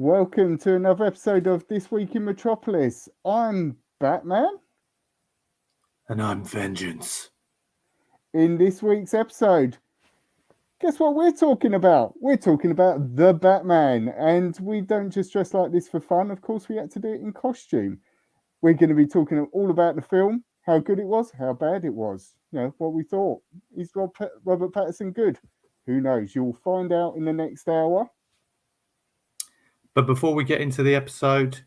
Welcome to another episode of This Week in Metropolis. I'm Batman. And I'm Vengeance. In this week's episode, guess what we're talking about? We're talking about the Batman. And we don't just dress like this for fun. Of course, we had to do it in costume. We're going to be talking all about the film, how good it was, how bad it was. You know, what we thought. Is Robert Pattinson good? Who knows? You'll find out in the next hour. But before we get into the episode,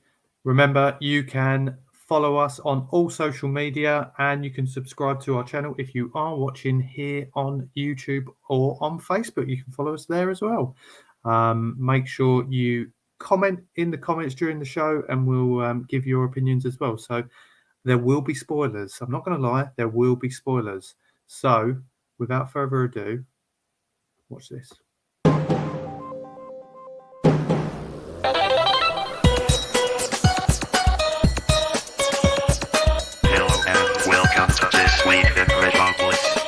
remember you can follow us on all social media and you can subscribe to our channel if you are watching here on YouTube or on Facebook. You can follow us there as well. Make sure you comment in the comments during the show and we'll give your opinions as well. So there will be spoilers. I'm not going to lie, there will be spoilers. So without further ado, watch this. This Week in Metropolis.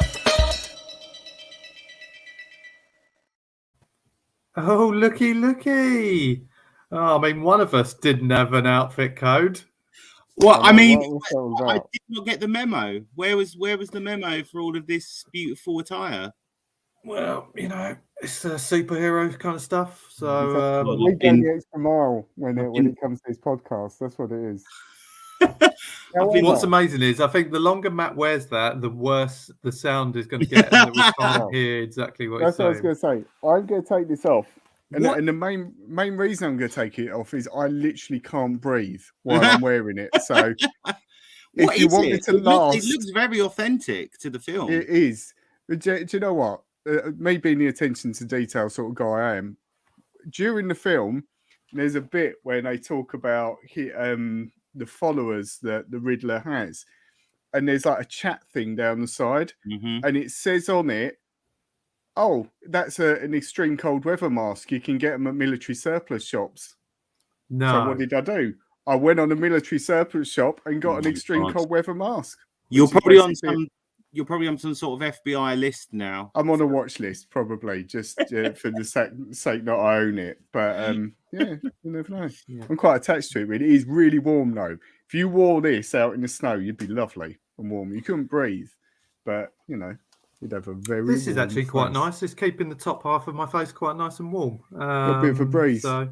Oh, looky. Oh, I mean, one of us didn't have an outfit code. Well, I mean, I did not get the memo. Where was the memo for all of this beautiful attire? Well, you know, it's superhero kind of stuff. So we go the extra mile when it comes to this podcast. That's what it is. What's amazing is I think the longer Matt wears that, the worse the sound is going to get, and we can't hear exactly what he's saying. That's what I was going to say. I'm going to take this off, and the main reason I'm going to take it off is I literally can't breathe while I'm wearing it. So if you want me to last, it looks very authentic to the film. It is. But do you know what? Me being the attention to detail sort of guy I am, during the film, there's a bit where they talk about the followers that the Riddler has, and there's like a chat thing down the side, and it says on it, "Oh, that's an extreme cold weather mask. You can get them at military surplus shops." No. So what did I do? I went on a military surplus shop and got an extreme cold wetter mask. You're probably on some sort of FBI list now. I'm on a watch list, probably, just for the sake that I own it. But yeah, you never know. Yeah. I'm quite attached to it. Really. It is really warm, though. If you wore this out in the snow, you'd be lovely and warm. You couldn't breathe, but you know, you'd have a very. This is actually quite nice. It's keeping the top half of my face quite nice and warm. A bit of a breeze. So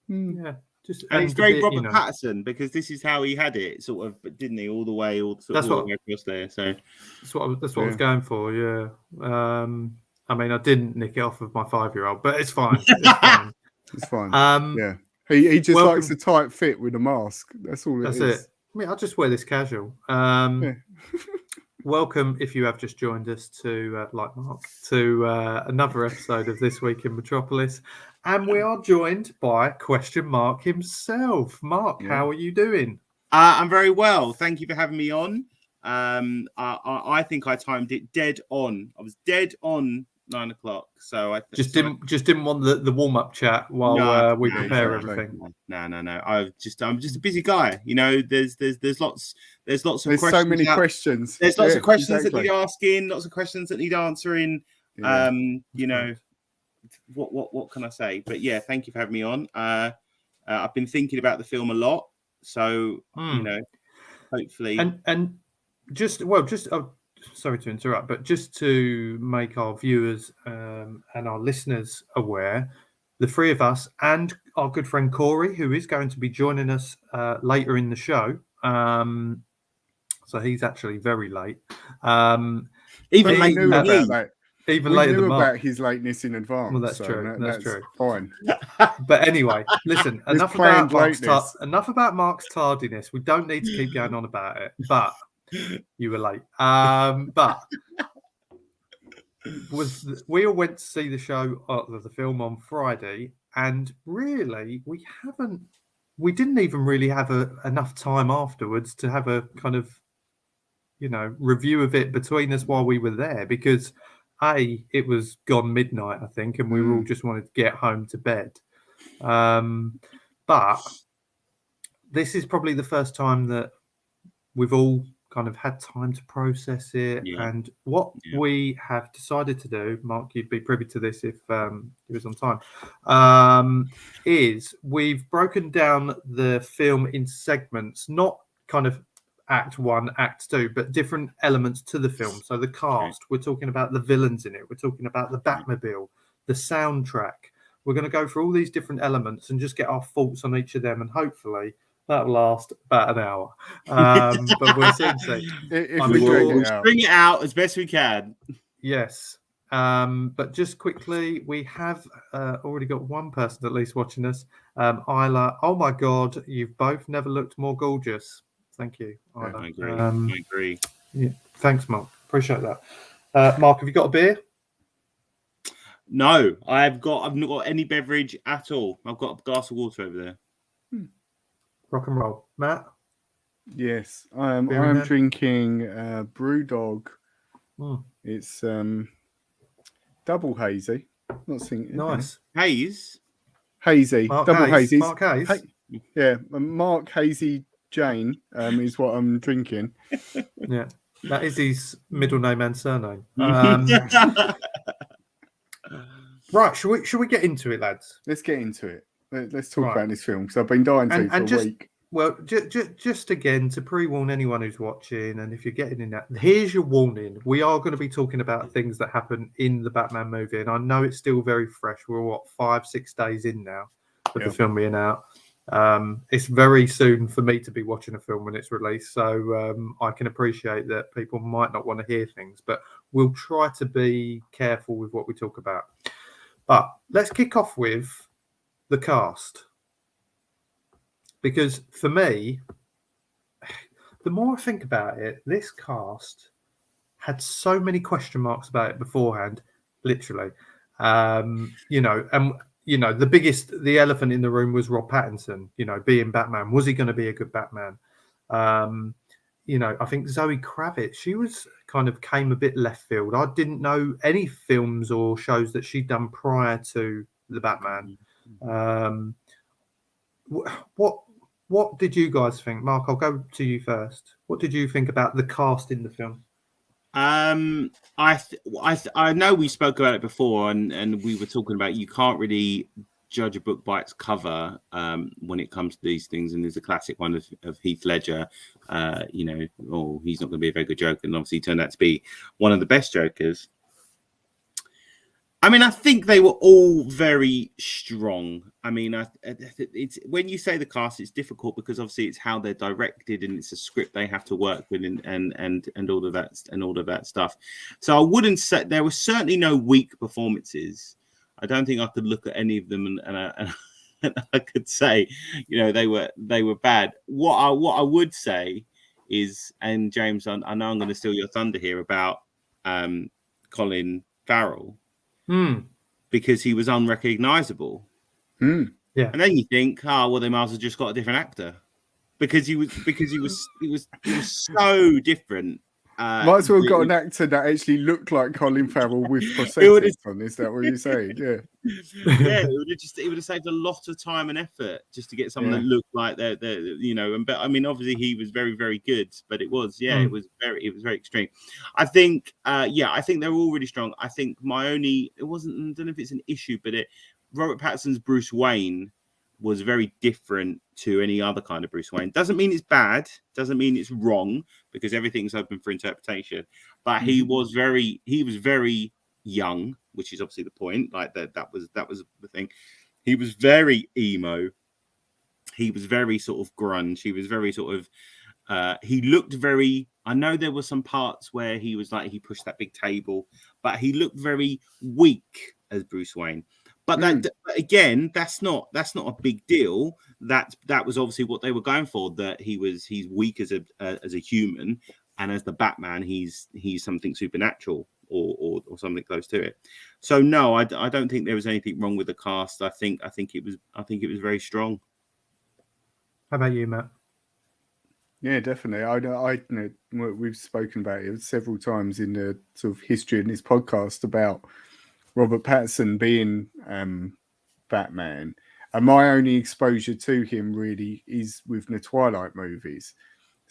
yeah. And it's very Robert Pattinson because this is how he had it, sort of, didn't he? All the way across there. So that's what I was going for. Yeah. I mean, I didn't nick it off of my 5-year-old, but it's fine. It's fine. Yeah. He just likes a tight fit with a mask. That's all. That's it. I mean, I'll just wear this casual. Welcome, if you have just joined us to, like Mark, to another episode of This Week in Metropolis. And we are joined by Question Mark himself. Mark, how are you doing? I'm very well. Thank you for having me on. I think I timed it dead on. I was dead on 9 o'clock. So I didn't want the warm-up chat while we prepare everything. No. I'm just a busy guy. You know, there's lots of questions. So many questions. There's lots of questions that need asking, lots of questions that need answering. Yeah. You know, what can I say? But yeah, thank you for having me on. I've been thinking about the film a lot, so you know, hopefully and just sorry to interrupt, but just to make our viewers and our listeners aware, the three of us and our good friend Corey, who is going to be joining us later in the show. So he's actually very late. Even late. Even later than Mark. About his lateness in advance. Well, that's true. That's true. Fine. But anyway, listen. enough about Mark's tardiness. We don't need to keep going on about it. But you were late. But we all went to see the show of the film on Friday, and really, we didn't even really have enough time afterwards to have a kind of, you know, review of it between us while we were there because. It was gone midnight, I think, and we all just wanted to get home to bed. But this is probably the first time that we've all kind of had time to process it. Yeah. And what Yeah. we have decided to do, Mark, you'd be privy to this if it was on time, is we've broken down the film in segments, not kind of act 1, act 2, but different elements to the film. So the cast, we're talking about the villains in it, we're talking about the Batmobile, the soundtrack. We're going to go through all these different elements and just get our thoughts on each of them, and hopefully that'll last about an hour. But we'll soon see. If I'm we sure drag We'll it out. bring it out as best we can. Yes. But just quickly, we have already got one person at least watching us. Isla, oh my God, you've both never looked more gorgeous. Thank you, Isla. I agree. I agree. Yeah, thanks, Mark. Appreciate that. Mark, have you got a beer? No, I've not got any beverage at all. I've got a glass of water over there. Rock and roll. Matt? Yes, I'm Beer in hand? drinking Brewdog. Mm, It's double hazy. Not seeing nice. Hayes. hazy, Mark double Hayes. hazy. Mark Hayes. Yeah, Mark Hazy Jane is what I'm drinking. Yeah, that is his middle name and surname. Right, should we get into it, lads? Let's get into it. Let's talk Right. about this film because I've been dying to for a just week. well, just again to pre-warn anyone who's watching, and if you're getting in that, here's your warning: we are going to be talking about things that happen in the Batman movie, and I know it's still very fresh. We're 5-6 days in now of the film being out. It's very soon for me to be watching a film when it's released, so I can appreciate that people might not want to hear things, but we'll try to be careful with what we talk about. But let's kick off with the cast, because for me, the more I think about it, this cast had so many question marks about it beforehand, literally. The elephant in the room was Rob Pattinson, being Batman. Was he going to be a good Batman? I think Zoe Kravitz, she was kind of came a bit left field. I didn't know any films or shows that she'd done prior to the Batman. What did you guys think? Mark, I'll go to you first. What did you think about the cast in the film? I know we spoke about it before, and we were talking about you can't really judge a book by its cover when it comes to these things. And there's a classic one of Heath Ledger, he's not going to be a very good Joker, and obviously he turned out to be one of the best Jokers. I mean, I think they were all very strong. I mean, it's when you say the cast, it's difficult because obviously it's how they're directed and it's a script they have to work with and all of that stuff. So I wouldn't say there were certainly no weak performances. I don't think I could look at any of them and I could say, they were bad. What I would say is, and James, I know I'm going to steal your thunder here about Colin Farrell. Because he was unrecognizable. Yeah. And then you think, they might as well just got a different actor. Because he was so different. Might as well got an actor that actually looked like Colin Farrell with prosthetics on. Is that what you're saying? Yeah. Yeah, it would have saved a lot of time and effort just to get someone that looked like they're but I mean, obviously he was very, very good, but it was very extreme. I think I think they're all really strong. I think I don't know if it's an issue, but Robert Pattinson's Bruce Wayne was very different to any other kind of Bruce Wayne. Doesn't mean it's bad, doesn't mean it's wrong, because everything's open for interpretation. But he was very young, which is obviously the point. Like that was the thing. He was very emo. He was very sort of grunge. He was very sort of he looked very, I know there were some parts where he was like he pushed that big table, but he looked very weak as Bruce Wayne. But that again, that's not a big deal. That was obviously what they were going for. That he's weak as a human, and as the Batman, he's something supernatural or something close to it. So no, I don't think there was anything wrong with the cast. I think it was very strong. How about you, Matt? Yeah, definitely. We've spoken about it several times in the sort of history in this podcast about Robert Pattinson being Batman, and my only exposure to him really is with the Twilight movies.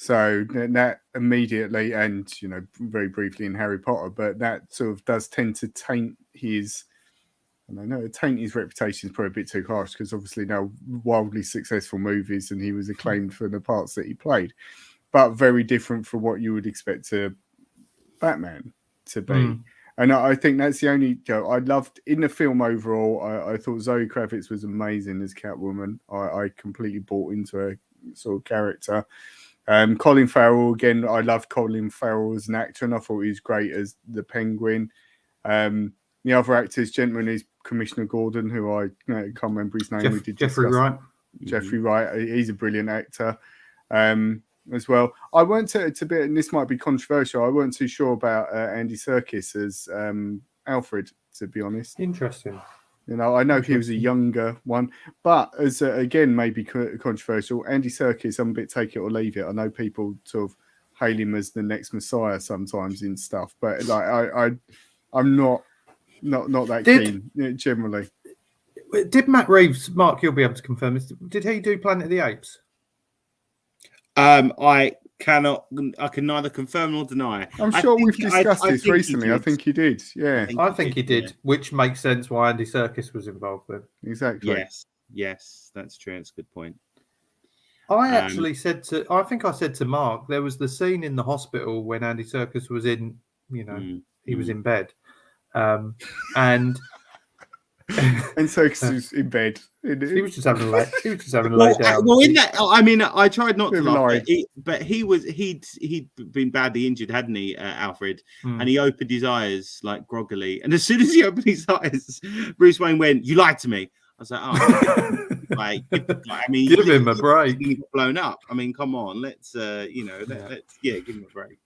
So that immediately, and very briefly in Harry Potter, but that sort of does tend to taint his. And I know taint his reputation is probably a bit too harsh because obviously now wildly successful movies and he was acclaimed for the parts that he played, but very different from what you would expect a Batman to be. And I think that's the only. I loved in the film overall. I thought Zoe Kravitz was amazing as Catwoman. I completely bought into her sort of character. Colin Farrell again. I loved Colin Farrell as an actor, and I thought he was great as the Penguin. The other actors, gentleman, is Commissioner Gordon, who I can't remember his name. Jeffrey Wright. Jeffrey Wright. He's a brilliant actor. As well, I weren't to be, and this might be controversial. I weren't too sure about Andy Serkis as Alfred, to be honest. Interesting. I know he was a younger one, but as again maybe controversial, Andy Serkis, I'm a bit take it or leave it. I know people sort of hail him as the next Messiah sometimes in stuff, but like I'm not that keen generally. Did Matt Reeves, Mark, you'll be able to confirm this? Did he do Planet of the Apes? I can neither confirm nor deny. I'm sure we've discussed this recently. I think he did. Yeah, I think he did, which makes sense why Andy Serkis was involved then. Exactly. Yes, that's true. That's a good point. I actually I think I said to Mark, there was the scene in the hospital when Andy Serkis was in, he was in bed, and Serkis was in bed. He was just having a lay down. Well, in that, I mean, I tried not to laugh, but he'd been badly injured, hadn't he, Alfred? And he opened his eyes like groggily, and as soon as he opened his eyes, Bruce Wayne went, "You lied to me." I was like, "Oh, give him a break." He got blown up. I mean, come on, let's let's give him a break.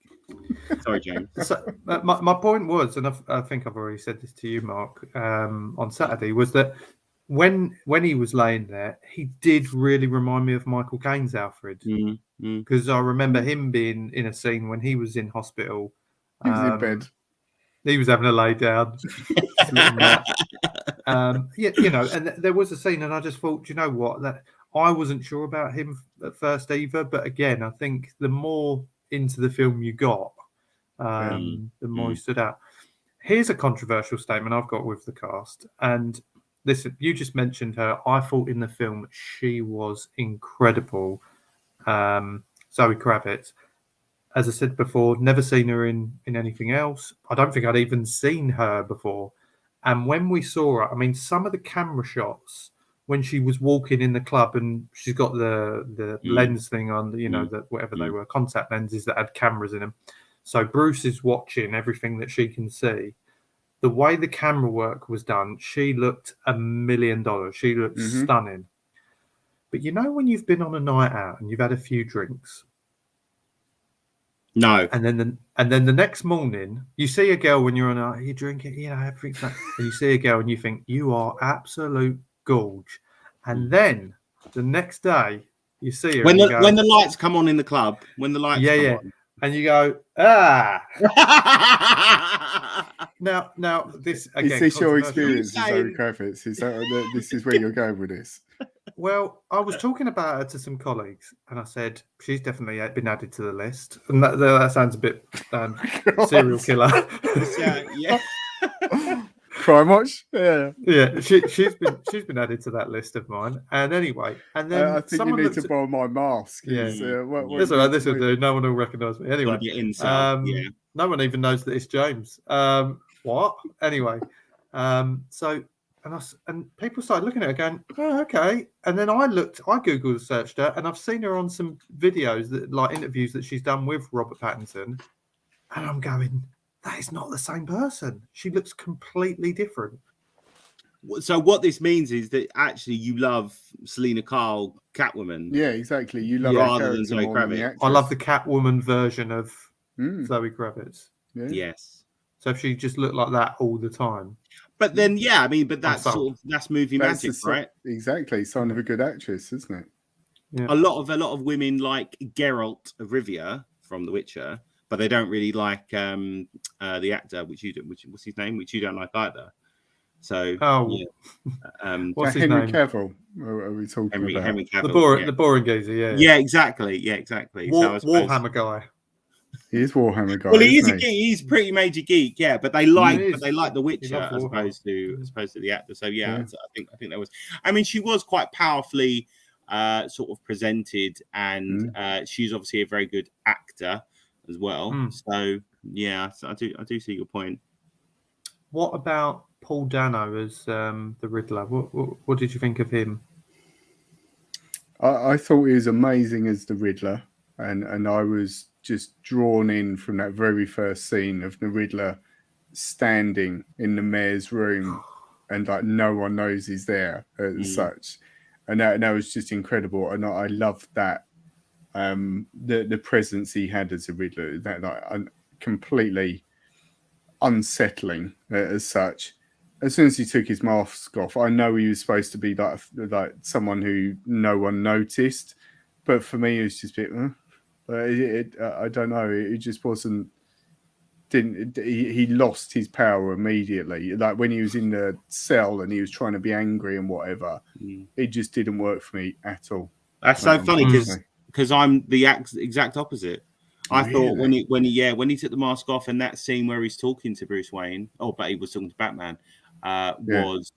Sorry, James. So, my point was, and I think I've already said this to you, Mark, on Saturday, was that when he was laying there, he did really remind me of Michael Caine's Alfred, because I remember him being in a scene when he was in hospital. He was in bed. He was having a lay down. And there was a scene, and I just thought, you know what, that I wasn't sure about him at first either, but again, I think the more into the film you got, the more he stood out. Here's a controversial statement I've got with the cast, and listen, you just mentioned her. I thought in the film she was incredible. Zoe Kravitz. As I said before, never seen her in anything else. I don't think I'd even seen her before. And when we saw her, I mean, some of the camera shots when she was walking in the club and she's got the lens thing on, whatever they were, contact lenses that had cameras in them. So Bruce is watching everything that she can see. The way the camera work was done, she looked $1 million. She looked stunning. But when you've been on a night out and you've had a few drinks, no, and then the next morning you see a girl when you're on a, you drink it, everything's like, and you see a girl and you think you are absolute gorge, and then the next day you see her when the lights come on in the club, when the lights come on. And you go, Now this again. Is this your experience, Zoe Kravitz? This is where you're going with this? Well, I was talking about her to some colleagues, and I said she's definitely been added to the list. And that sounds a bit serial killer. Yeah. Crime Watch. Yeah. She's been added to that list of mine. And anyway, and then I think you need to borrow my mask. Yeah. This will do. No one will recognise me. Anyway, no one even knows that it's James. What? Anyway, so. And people started looking at her going, oh, okay. And then I Googled searched her, and I've seen her on some videos, interviews that she's done with Robert Pattinson. And I'm going, that is not the same person. She looks completely different. So what this means is that actually you love Selena Kyle, Catwoman. Yeah, exactly. You love rather than Zoe Kravitz. I love the Catwoman version of Zoe Kravitz. Yeah. Yes. So if she just looked like that all the time. But then, but that's that's movie magic, right? Exactly, sign of a good actress, isn't it? Yeah. A lot of women like Geralt of Rivia from The Witcher, but they don't really like the actor, which what's his name, which you don't like either. So Oh, yeah, what's his Henry name? Cavill. Are we talking about? Henry Cavill. The boring geezer. Yeah, exactly. Yeah, exactly. So I suppose, Warhammer guy. He is Warhammer guy. well, he is a isn't geek. He's pretty major geek. Yeah, but they He like is. The He Witcher loves as Warhammer. opposed to the actor. So yeah, Yeah. I think that was. I mean, she was quite powerfully sort of presented, and she's obviously a very good actor as well. So yeah, so I do see your point. What about Paul Dano as the Riddler? What did you think of him? I thought he was amazing as the Riddler, and I was just drawn in from that very first scene of the Riddler standing in the mayor's room, and like no one knows he's there as such, and that was just incredible. And I loved that the presence he had as a Riddler, that like completely unsettling as such. As soon as he took his mask off, I know he was supposed to be like someone who no one noticed, but for me, it was just a bit. I don't know. It just wasn't. He lost his power immediately. Like when he was in the cell and he was trying to be angry and whatever, it just didn't work for me at all. That's so funny because I'm the exact opposite. I thought when he took the mask off and that scene where he's talking to Bruce Wayne, but he was talking to Batman, was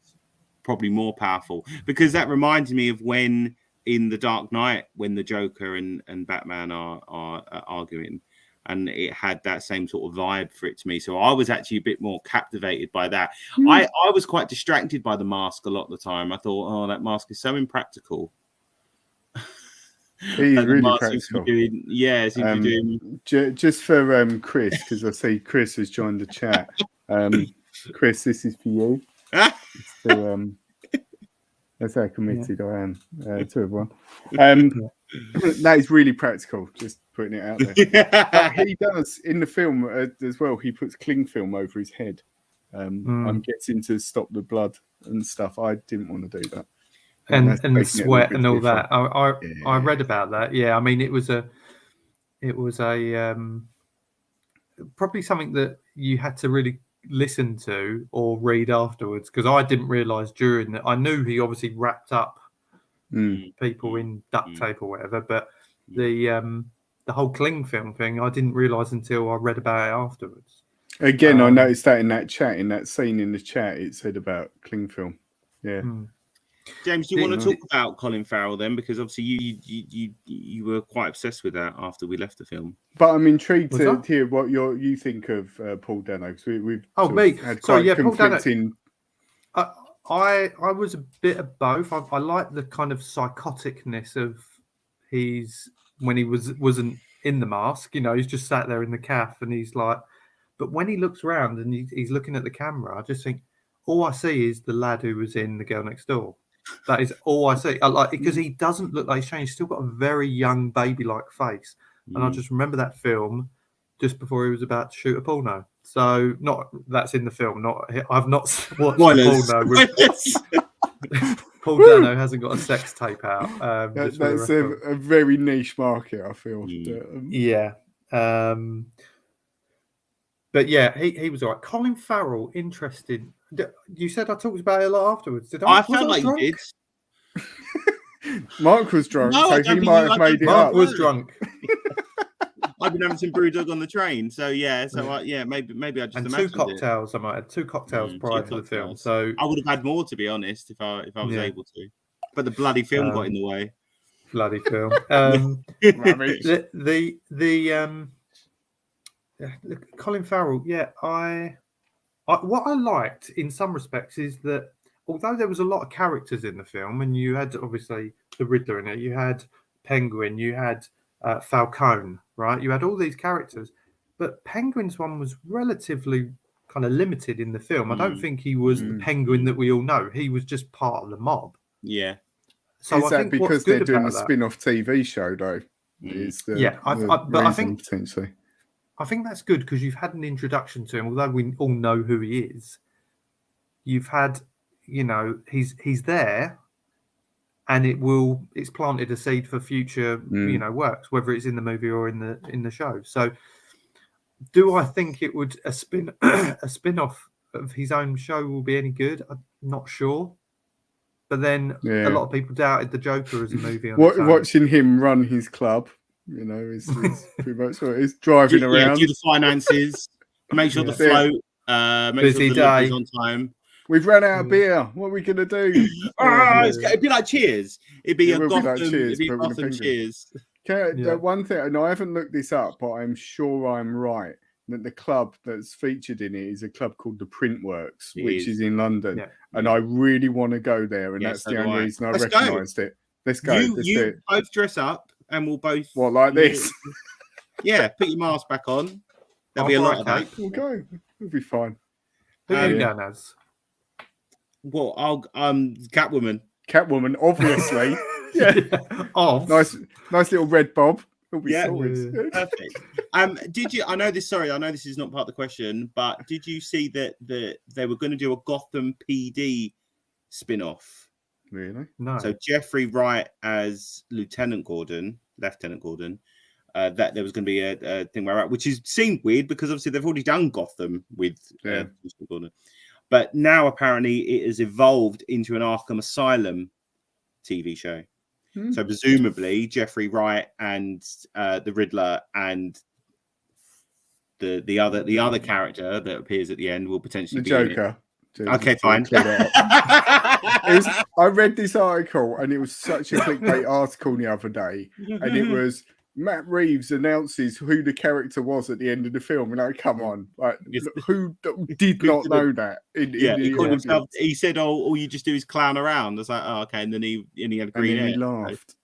probably more powerful, because that reminds me of when in The Dark Knight, when the Joker and Batman are arguing, and it had that same sort of vibe for it to me. So I was actually a bit more captivated by that. I was quite distracted by the mask a lot of the time. I thought, oh, that mask is so impractical. He's really practical. Just for Chris, because I see Chris has joined the chat. Chris, this is for you. So, that's how committed I am to everyone. That is really practical, just putting it out there. But he does, in the film as well, he puts cling film over his head. I'm guessing to stop the blood and stuff. I didn't want to do that. And the sweat and all that. I read about that. Yeah, I mean, it was a probably something that you had to really listen to or read afterwards, because I didn't realise during that. I knew he obviously wrapped up people in duct tape or whatever, but the whole cling film thing I didn't realise until I read about it afterwards. Again, I noticed that in that chat, in that scene in the chat, it said about cling film. Yeah. James, do you want to talk about Colin Farrell then? Because obviously you were quite obsessed with that after we left the film. But I'm intrigued to hear what you think of Paul Dano, because we've had quite conflicting. I was a bit of both. I like the kind of psychoticness of when he wasn't in the mask. You know, he's just sat there in the calf and he's like. But when he looks around and he's looking at the camera, I just think all I see is the lad who was in The Girl Next Door. That is all I see. I like it because he doesn't look like he's changed. He's still got a very young baby-like face. And I just remember that film just before he was about to shoot a porno. So that's in the film. I've not watched the porno. Paul Dano hasn't got a sex tape out. That's a very niche market, I feel. Yeah. But yeah, he was all right. Colin Farrell, interesting. You said I talked about it a lot afterwards. Did I? I felt like you did. Mark was drunk, so he might have made it up. Mark was drunk. I've been having some brewdog on the train, so yeah. So maybe I just and imagined two cocktails. It. I might have 2 cocktails prior to the film. So I would have had more, to be honest, if I was able to. But the bloody film got in the way. Bloody film. Colin Farrell, yeah, what I liked in some respects is that although there was a lot of characters in the film, and you had obviously the Riddler in it, you had Penguin, you had Falcone, right? You had all these characters, but Penguin's one was relatively kind of limited in the film. I don't think he was the Penguin that we all know. He was just part of the mob. Yeah. So is that because they're doing a spin-off TV show, though? I think potentially. I think that's good because you've had an introduction to him, although we all know who he is. You've had, he's there, and it's planted a seed for future, works, whether it's in the movie or in the show. So, do I think it would a spin-off of his own show will be any good. I'm not sure. But then Yeah. a lot of people doubted the Joker as a movie on its own. Watching him run his club, is pretty much what it is. Driving around. Do the finances, make sure the Yeah. float, make Busy sure the delivery's day. on time. We've run out of beer. What are we going to do? It'd be like Cheers. It'd be It a will be Gotham. like Cheers, It'd be but with a Gotham penguin. Cheers. The one thing, and I haven't looked this up, but I'm sure I'm right, that the club that's featured in it is a club called the Printworks, which is in London. Yeah. And I really want to go there, and that's the only reason I recognised it. Let's go. You both dress up, and we'll both. What, like this? Yeah, put your mask back on. There'll be a lot of that. We'll go. We'll be fine. Who are you going as? Well, Catwoman. Catwoman, obviously. Yeah. Oh, Nice little red bob. It'll be Yeah. sorted. Perfect. Did you? I know this. Sorry, I know this is not part of the question, but did you see that they were going to do a Gotham PD spin-off? Really? no. So Jeffrey Wright as Lieutenant Gordon. That there was going to be a thing where, which seemed weird because obviously they've already done Gotham with Lieutenant Gordon, but now apparently it has evolved into an Arkham Asylum TV show. So presumably Jeffrey Wright and the Riddler and the other character that appears at the end will potentially be Joker. Okay, fine. I read this article, and it was such a clickbait article the other day, and it was Matt Reeves announces who the character was at the end of the film, and come on, like who did not know that? He said, "Oh, all you just do is clown around." I was like, "Oh, okay,and then he had green hair." He laughed.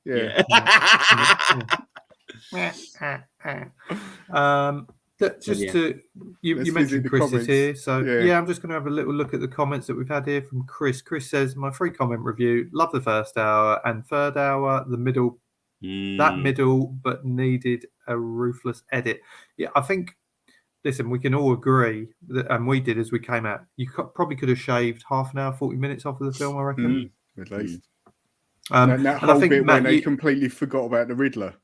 You mentioned Chris is here, so I'm just going to have a little look at the comments that we've had here from Chris. Chris says, "My free comment review: love the first hour and third hour, the middle." That middle, but needed a ruthless edit. Yeah, I think. Listen, we can all agree that, and we did as we came out. You probably could have shaved half an hour, 40 minutes off of the film. I reckon, at least. And that whole I think, bit Matt, when they completely forgot about the Riddler.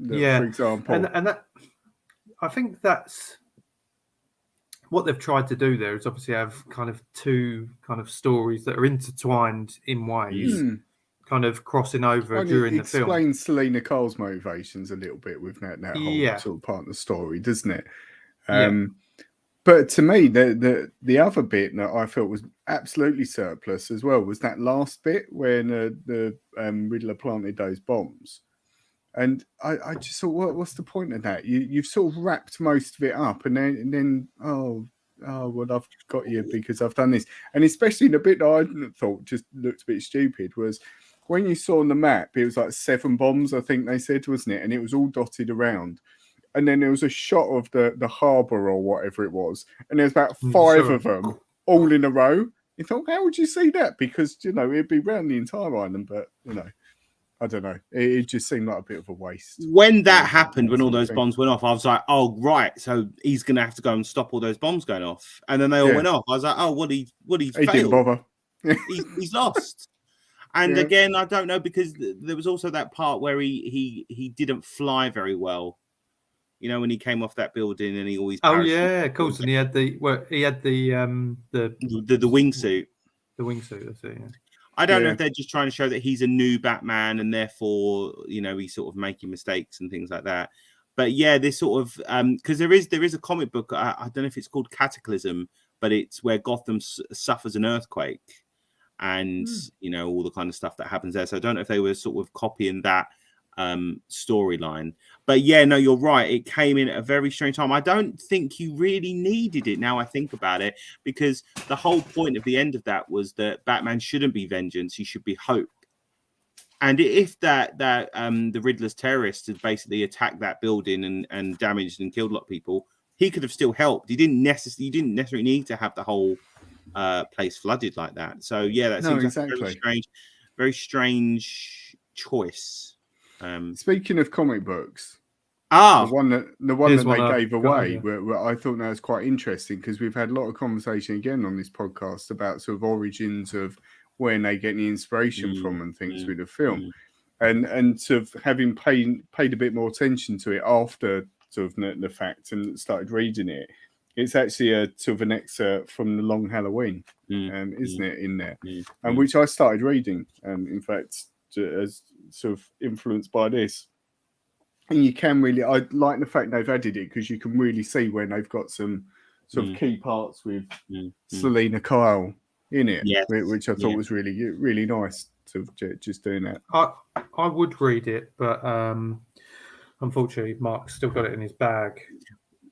For example, and that I think that's what they've tried to do there is obviously have kind of two kind of stories that are intertwined in ways. Kind of crossing over during the film. Explains Selena Cole's motivations a little bit with that whole sort of part of the story, doesn't it? But to me, the other bit that I felt was absolutely surplus as well was that last bit when the Riddler planted those bombs. And I just thought, what's the point of that? You've sort of wrapped most of it up, and then well, I've got you because I've done this. And especially the bit that I thought just looked a bit stupid was when you saw on the map, it was like 7 bombs, I think they said, wasn't it? And it was all dotted around. And then there was a shot of the harbour or whatever it was. And there's about 5 of them all in a row. You thought, how would you see that? Because, it'd be around the entire island. But, I don't know. It just seemed like a bit of a waste. When that happened, when all those bombs went off, I was like, oh, right. So he's going to have to go and stop all those bombs going off. And then they all went off. I was like, oh, what he failed. Didn't bother. He's lost. And again, I don't know, because there was also that part where he didn't fly very well. When he came off that building and he always of course, and he had the wingsuit. The wingsuit, that's it. Yeah. I don't know if they're just trying to show that he's a new Batman and therefore he's sort of making mistakes and things like that. But this sort of because there is a comic book. I don't know if it's called Cataclysm, but it's where Gotham suffers an earthquake. And all the kind of stuff that happens there. So I don't know if they were sort of copying that storyline. But you're right. It came in at a very strange time. I don't think you really needed it. Now I think about it, because the whole point of the end of that was that Batman shouldn't be vengeance. He should be hope. And if the Riddler's terrorists had basically attacked that building and damaged and killed a lot of people, he could have still helped. You didn't necessarily need to have the whole place flooded like that. So that seems like a very strange choice. Speaking of comic books, Ah, the one that they gave away, where I thought that was quite interesting, because we've had a lot of conversation again on this podcast about sort of origins of where they get the inspiration from and things with the film, and sort of having paid a bit more attention to it after sort of the fact and started reading it. it's actually a sort of an excerpt from The Long Halloween, isn't it, in there? And which I started reading, in fact, as sort of influenced by this. And you can really, I like the fact they've added it because you can really see when they've got some sort of key parts with Selena Kyle in it, which I thought was really, really nice to just doing that. I would read it, but unfortunately, Mark's still got it in his bag.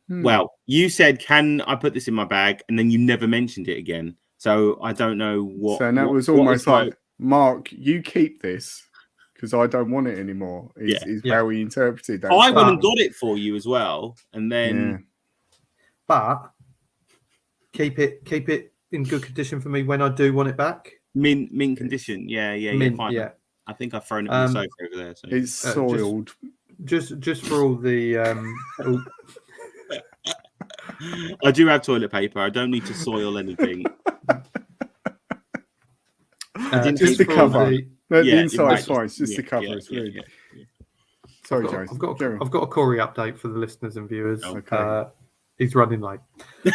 Well, you said, "Can I put this in my bag?" And then you never mentioned it again. So I don't know what. So that was almost like, Mark, you keep this because I don't want it anymore. Is how he interpreted that. I went and got it for you as well, and then. But keep it in good condition for me when I do want it back. Mint condition. Mint, fine. Yeah. I think I've thrown it on the sofa over there. So. It's soiled. Just for all the. I do have toilet paper. I don't need to soil anything. Just the cover. The inside's fine. It's just the cover. It's really. Sorry, Joe. I've got a Corey update for the listeners and viewers. Okay. He's running late. He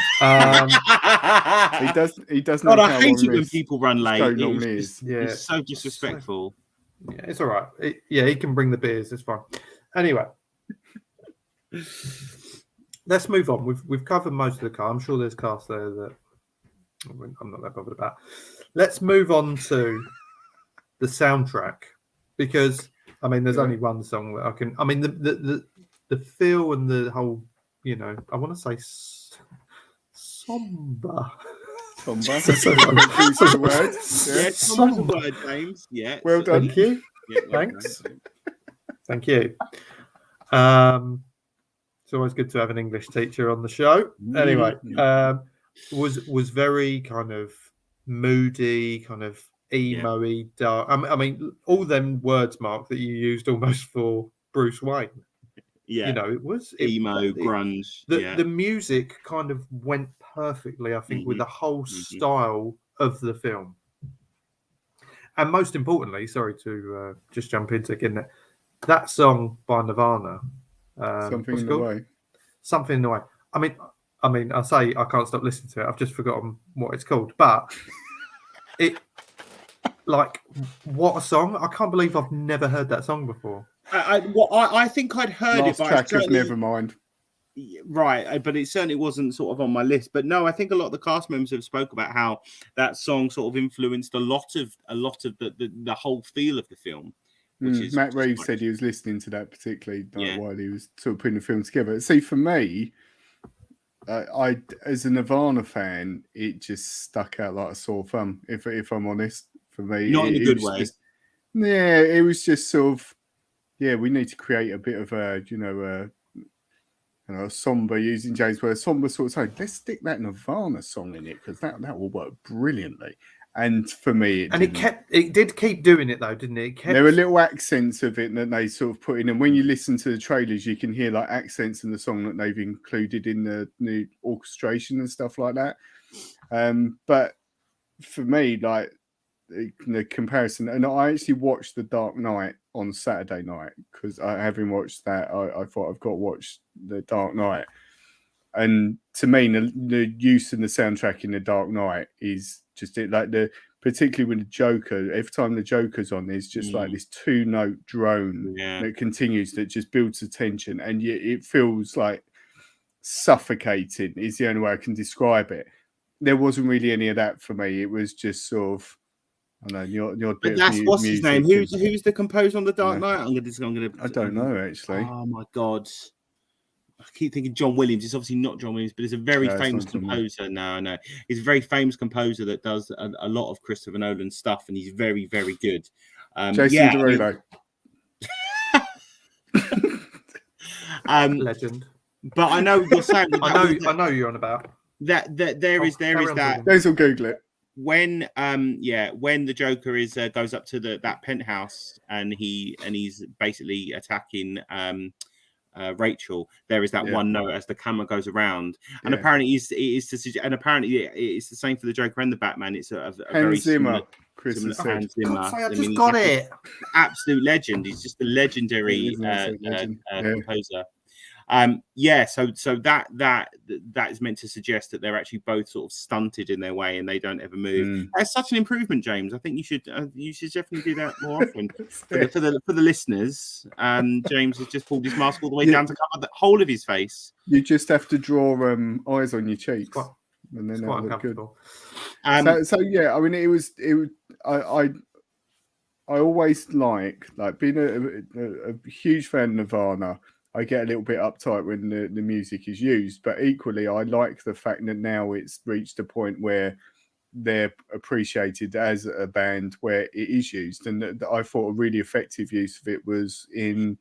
does. God, I hate it when people run late. It's so disrespectful. Yeah, it's all right. He can bring the beers. It's fine. Anyway, let's move on. We've covered most of the car. I'm sure there's cars there that I'm not that bothered about. Let's move on to the soundtrack because there's only one song that I can. The feel and the whole. I want to say somber. Somber. Somber's a word. Yeah, somber's a word, James. Yeah. Well done. Thank you. Yeah, Thanks. Thank you. It's always good to have an English teacher on the show. Anyway, was very kind of moody, kind of emo-y, dark. All them words, Mark, that you used almost for Bruce Wayne. Yeah, it was emo, grunge. The music kind of went perfectly, I think, with the whole style of the film. And most importantly, sorry to just jump into again, that song by Nirvana. Something in the way. Something in the way. I say I can't stop listening to it. I've just forgotten what it's called, but what a song! I can't believe I've never heard that song before. I think I'd heard Last it, but track of Nevermind. Right, but it certainly wasn't sort of on my list. But no, I think a lot of the cast members have spoke about how that song sort of influenced a lot of the whole feel of the film. Matt Reeves said he was listening to that particularly while he was sort of putting the film together. See, for me, I as a Nirvana fan, it just stuck out like a sore thumb. If I'm honest, for me, not in a good way. It was just sort of. Yeah, we need to create a bit of a, somber, using James' word, somber sort of saying, let's stick that Nirvana song in it because that will work brilliantly. And for me, it did keep doing it though, didn't it? There were little accents of it that they sort of put in, and when you listen to the trailers, you can hear like accents in the song that they've included in the new orchestration and stuff like that. But for me, like the comparison, and I actually watched The Dark Knight on Saturday night because having watched that, I thought I've got to watch The Dark Knight. And to me, the use of the soundtrack in The Dark Knight is just it, like particularly with the Joker. Every time the Joker's on, there's just like this 2-note drone that continues, that just builds the tension, and it feels like suffocating. Is the only way I can describe it. There wasn't really any of that for me. It was just sort of. I know your but that's what's his name. Who's the composer on The Dark Knight? I don't know actually. Oh my god! I keep thinking John Williams. It's obviously not John Williams, but it's a very famous composer. No, he's a very famous composer that does a lot of Christopher Nolan stuff, and he's very, very good. Jason Derulo. Legend. But I know you're saying. I know you're on about that. There is that. Those will Google it. When the Joker goes up to that penthouse and he's basically attacking Rachel, there is that one note as the camera goes around, and apparently it's the same for the Joker and the Batman. It's a very Zimmer. Chris has said. I just got it. Absolute legend. He's just a legendary composer. So that is meant to suggest that they're actually both sort of stunted in their way and they don't ever move. That's such an improvement, James. I think you should definitely do that more often for the listeners. James has just pulled his mask all the way down to cover the whole of his face. You just have to draw eyes on your cheeks, and then that'll look good. So yeah, I mean, it was. I always like being a huge fan of Nirvana. I get a little bit uptight when the music is used, but equally I like the fact that now it's reached a point where they're appreciated as a band where it is used, and that I thought a really effective use of it was in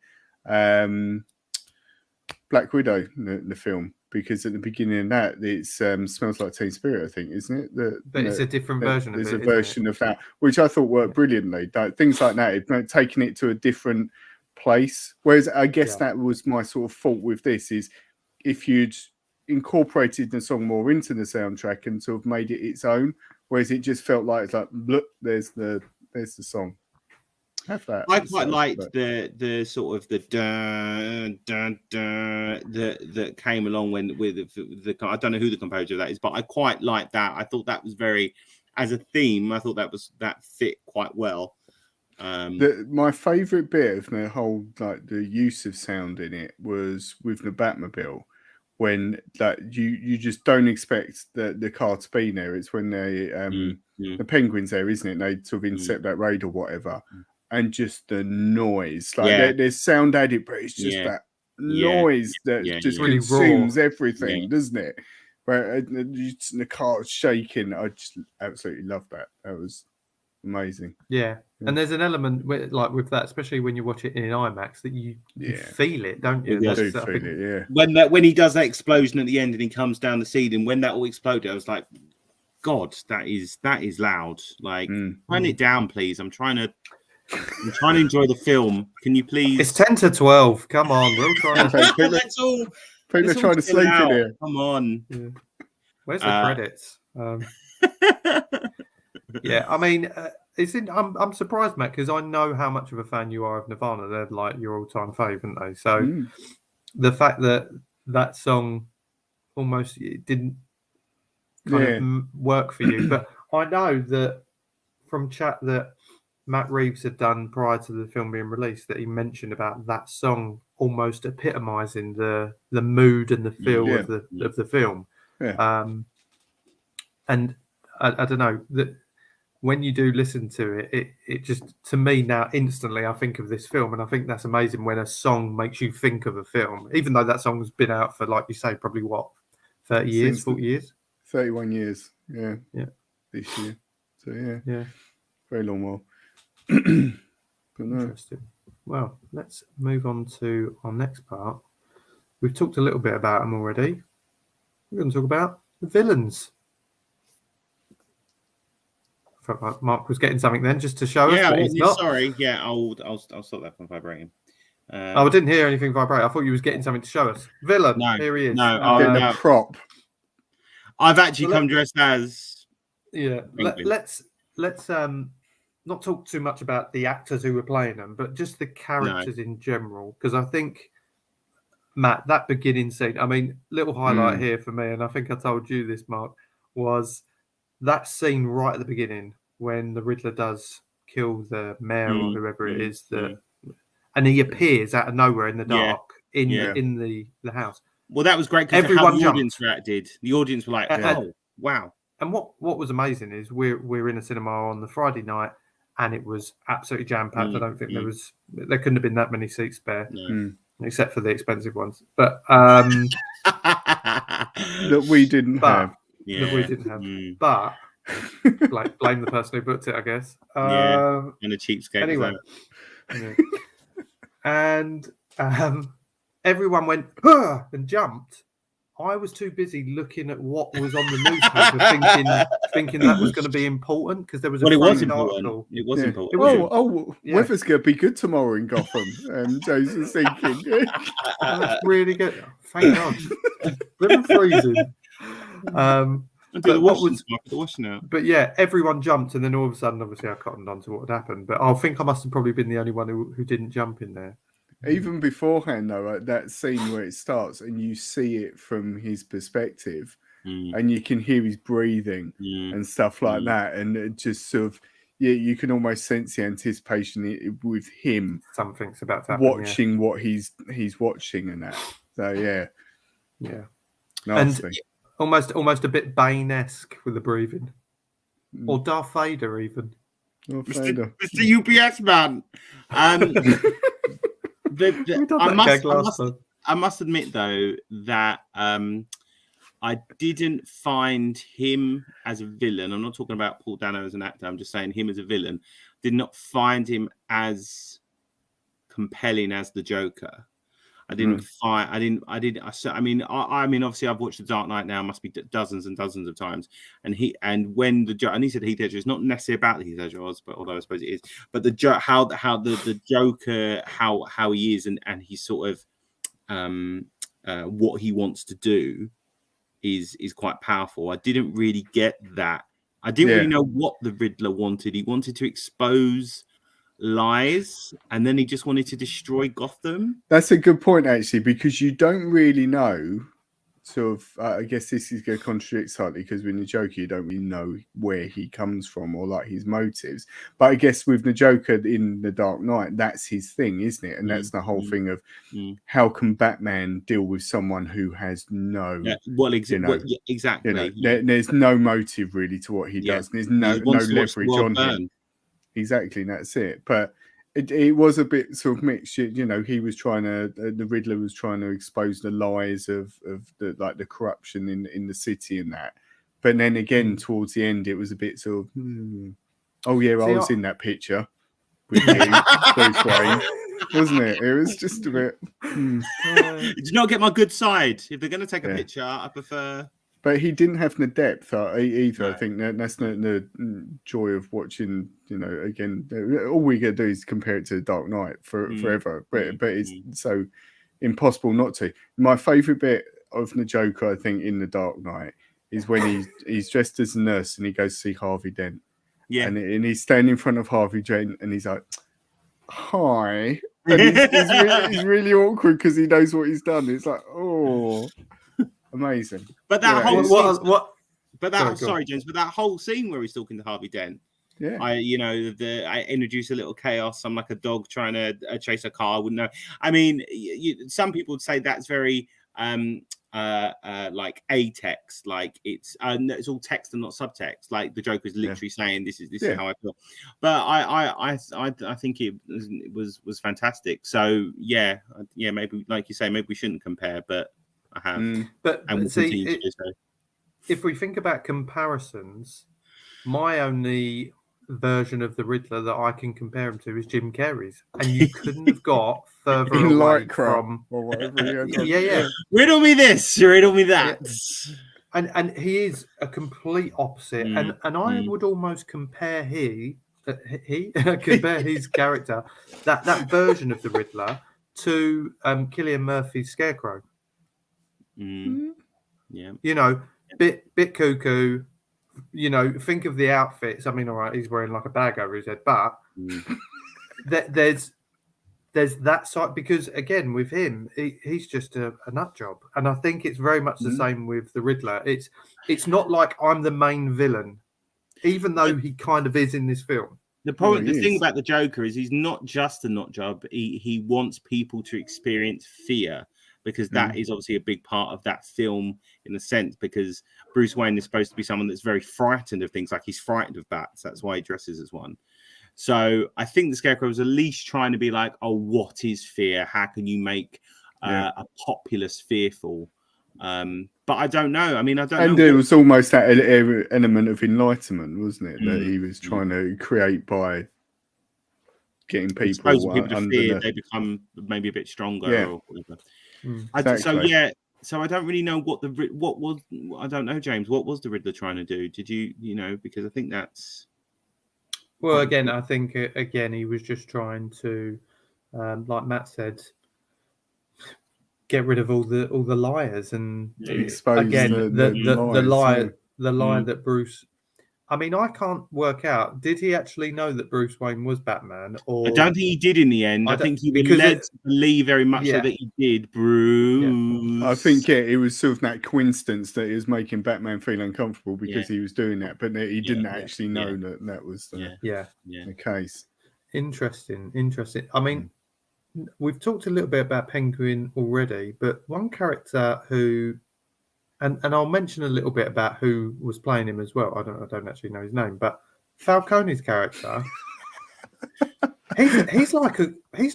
Black Widow, the film, because at the beginning of that it smells like Teen Spirit, I think, isn't it? But it's a different version of it. There's a version of that which I thought worked brilliantly. Things like that, taking it to a different place. Whereas I guess that was my sort of fault with this, is if you'd incorporated the song more into the soundtrack and sort of made it its own, whereas it just felt like it's like, look, there's the song. Have that. I quite liked the sort of the dun dun dun that came along with the I don't know who the composer of that is, but I quite liked that. I thought that was very, as a theme, I thought that fit quite well. My favourite bit of the whole the use of sound in it was with the Batmobile, when you just don't expect the car to be there. It's when they the Penguin's there, isn't it? And they sort of intercept that raid or whatever. And just the noise, there's sound added, but it's just that noise that just really consumes everything, doesn't it? Where the car's shaking. I just absolutely love that. That was amazing. Yeah, and there's an element with that, especially when you watch it in IMAX, that you feel it, don't you? I do feel it. When he does that explosion at the end and he comes down the ceiling, when that all exploded, I was like, God, that is loud. Like, turn it down, please. I'm trying to enjoy the film. Can you please? It's 10 to 12. Come on, we'll try. People are trying to sleep in here. Come on. Yeah. Where's the credits? Yeah, I mean, I'm surprised, Matt, because I know how much of a fan you are of Nirvana. They're like your all-time fave, aren't they? So the fact that song almost didn't kind of work for you, but I know that from chat that Matt Reeves had done prior to the film being released, that he mentioned about that song almost epitomising the mood and the feel of the film. Yeah. And I don't know, that when you do listen to it, it just, to me now, instantly I think of this film, and I think that's amazing when a song makes you think of a film, even though that song's been out for, like you say, probably 30 years, 40 years? 31 years, yeah. This year. So, yeah. Very long while. Interesting. Well, let's move on to our next part. We've talked a little bit about them already. We're going to talk about the villains. I felt like Mark was getting something then, just to show us. But he's not. Sorry. Yeah, I'll stop that from vibrating. I didn't hear anything vibrate. I thought you was getting something to show us. Villain. No, here he is. No, the prop. I've actually come dressed as. Yeah. Let's not talk too much about the actors who were playing them, but just the characters in general. Because I think, Matt, that beginning scene, I mean, little highlight here for me, and I think I told you this, Mark, was that scene right at the beginning when the Riddler does kill the mayor or whoever it is, and he appears out of nowhere in the dark in the house. Well, that was great because how the audience reacted. The audience were like, "Oh, wow!" And what was amazing is we're in a cinema on the Friday night, and it was absolutely jam packed. I don't think there couldn't have been that many seats spare, except for the expensive ones. But that we didn't have. That we didn't have. But like, blame the person who booked it, I guess. And a cheapskate. Anyway, and everyone went and jumped. I was too busy looking at what was on the newspaper, thinking that was going to be important, because there was it was important. It was important. Weather's going to be good tomorrow in Gotham. And Jason's thinking, that's really good. Thank God. We're freezing. But yeah, everyone jumped, and then all of a sudden, obviously, I cottoned on to what had happened. But I think I must have probably been the only one who didn't jump in there. Even beforehand, though, that scene where it starts and you see it from his perspective, and you can hear his breathing and stuff like that, and it just sort of, you can almost sense the anticipation with him. Something's about to happen, watching what he's watching and that. So yeah, nasty. And almost a bit Bane-esque with the breathing, or Darth Vader even. Mr. UPS man. I must admit though that I didn't find him as a villain. I'm not talking about Paul Dano as an actor. I'm just saying him as a villain. Did not find him as compelling as the Joker. I didn't find. I mean, obviously, I've watched The Dark Knight now. Must be dozens and dozens of times. And he said Heath Ledger. It's not necessarily about Heath Ledger, but although I suppose it is. But how the Joker, how he is, and he's sort of what he wants to do is quite powerful. I didn't really get that. I didn't really know what the Riddler wanted. He wanted to expose lies, and then he just wanted to destroy Gotham. That's a good point, actually, because you don't really know. Sort of, I guess this is going to contradict slightly, because with the Joker, you don't really know where he comes from or like his motives. But I guess with the Joker in The Dark Knight, that's his thing, isn't it? And that's the whole thing of how can Batman deal with someone who has no, exactly. There's no motive really to what he does. There's no leverage on him. Exactly, that's it. But it was a bit sort of mixed. He was trying to, the Riddler was trying to expose the lies of the corruption in the city and that. But then again, towards the end, it was a bit sort of, oh yeah, I was in that picture with you, Bruce Wayne, wasn't it? It was just a bit. Did you not get my good side? If they're going to take a picture, I prefer. But he didn't have the depth either. No. I think that's the joy of watching. Again, all we get to do is compare it to The Dark Knight forever. But it's so impossible not to. My favourite bit of the Joker, I think, in The Dark Knight is when he's dressed as a nurse and he goes to see Harvey Dent. Yeah, and he's standing in front of Harvey Dent and he's like, "Hi," and he's really awkward because he knows what he's done. It's like, oh. Amazing. But that whole scene, sorry, James, but that whole scene where he's talking to Harvey Dent, I introduce a little chaos. I'm like a dog trying to chase a car. I wouldn't know. I mean, some people would say that's very like a text, like it's all text and not subtext. Like the Joker is literally saying this is how I feel. But I think it was fantastic. So maybe like you say, maybe we shouldn't compare, but I have. But see, if we think about comparisons, my only version of the Riddler that I can compare him to is Jim Carrey's, and you couldn't have got further away from or whatever. Riddle me this, riddle me that. Yeah. And he is a complete opposite, and I would almost compare compare his character, that version of the Riddler, to Cillian Murphy's Scarecrow. Yeah, bit cuckoo. Think of the outfits. I mean, all right, he's wearing like a bag over his head, but there's that side, because again, with him, he's just a nut job, and I think it's very much the same with the Riddler. It's not like I'm the main villain, even though he kind of is in this film. The thing about the Joker is he's not just a nut job. He wants people to experience fear, because that is obviously a big part of that film, in a sense, because Bruce Wayne is supposed to be someone that's very frightened of things, like he's frightened of bats. That's why he dresses as one. So I think the Scarecrow was at least trying to be like, oh, what is fear? How can you make a populace fearful? But I don't know. I mean, I don't know. And it was almost that element of enlightenment, wasn't it? That he was trying to create by getting people to fear, they become maybe a bit stronger or whatever. Exactly. So I don't really know what was. I don't know, James. What was the Riddler trying to do? Did you because I think that's. Well, again, I think he was just trying to, like Matt said, get rid of all the liars and expose again the lie lies, that Bruce I mean, I can't work out. Did he actually know that Bruce Wayne was Batman? Or I don't think he did in the end. I think he was because led to believe very much so Yeah. that he did. Bruce. I think it was sort of that coincidence that he was making Batman feel uncomfortable because he was doing that, but he didn't actually know that was the case. Interesting. I mean, we've talked a little bit about Penguin already, but one character who, and I'll mention a little bit about who was playing him as well. I don't actually know his name, but Falcone's character. he's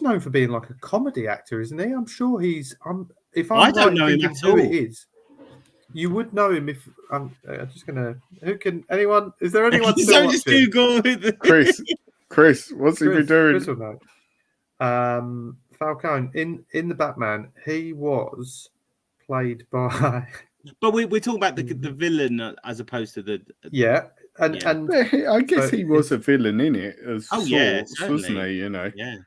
known for being like a comedy actor, isn't he? I'm sure he's. I don't know him at who all. it is, you would know him if I'm just gonna. Who can anyone? Is there anyone? So just Google Chris, what's he been doing? Chris will know. Falcone in the Batman, he was played by. But we're talking about the villain as opposed to the. And I guess he was a villain in it as sorts, certainly. wasn't he? You know. Yeah.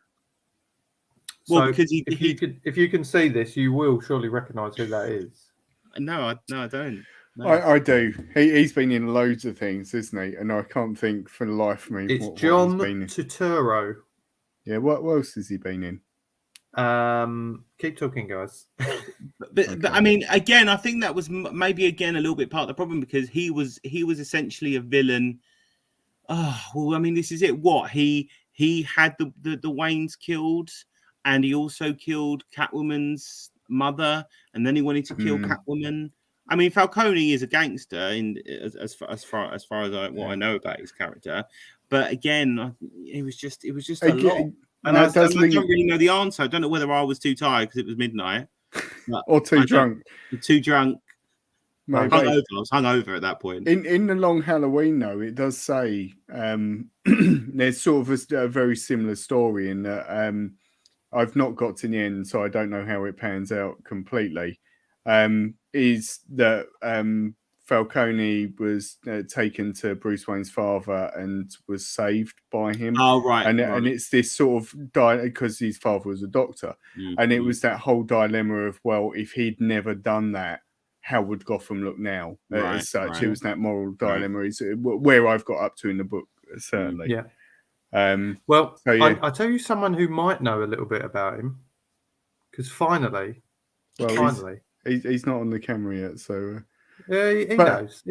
Well, Well, because if you can see this, you will surely recognise who that is. No, I don't. No. I do. He's been in loads of things, isn't he? And I can't think for the life of me. It's what John he's been in. Turturro. Yeah. What else has he been in? Keep talking, guys. But I mean, again, I think that was maybe a little bit part of the problem because he was essentially a villain. Oh well, I mean, this is it. What he had the Waynes killed, and he also killed Catwoman's mother, and then he wanted to kill Catwoman. I mean, Falcone is a gangster as far as what I know about his character, but again, it was just a lot. And I don't really know the answer. I don't know whether I was too tired because it was midnight. Or too drunk. Too drunk. Maybe. I was hungover at that point. In the Long Halloween, though, it does say there's sort of a very similar story in that I've not got to the end, so I don't know how it pans out completely. Is that Falcone was taken to Bruce Wayne's father and was saved by him. Oh, right. And it's this sort of because his father was a doctor. And it was that whole dilemma of, well, if he'd never done that, how would Gotham look now? As such, it was that moral dilemma. It's where I've got up to in the book, certainly. Yeah. Well, so, yeah. I tell you someone who might know a little bit about him, because finally, he's not on the camera yet, so. He knows.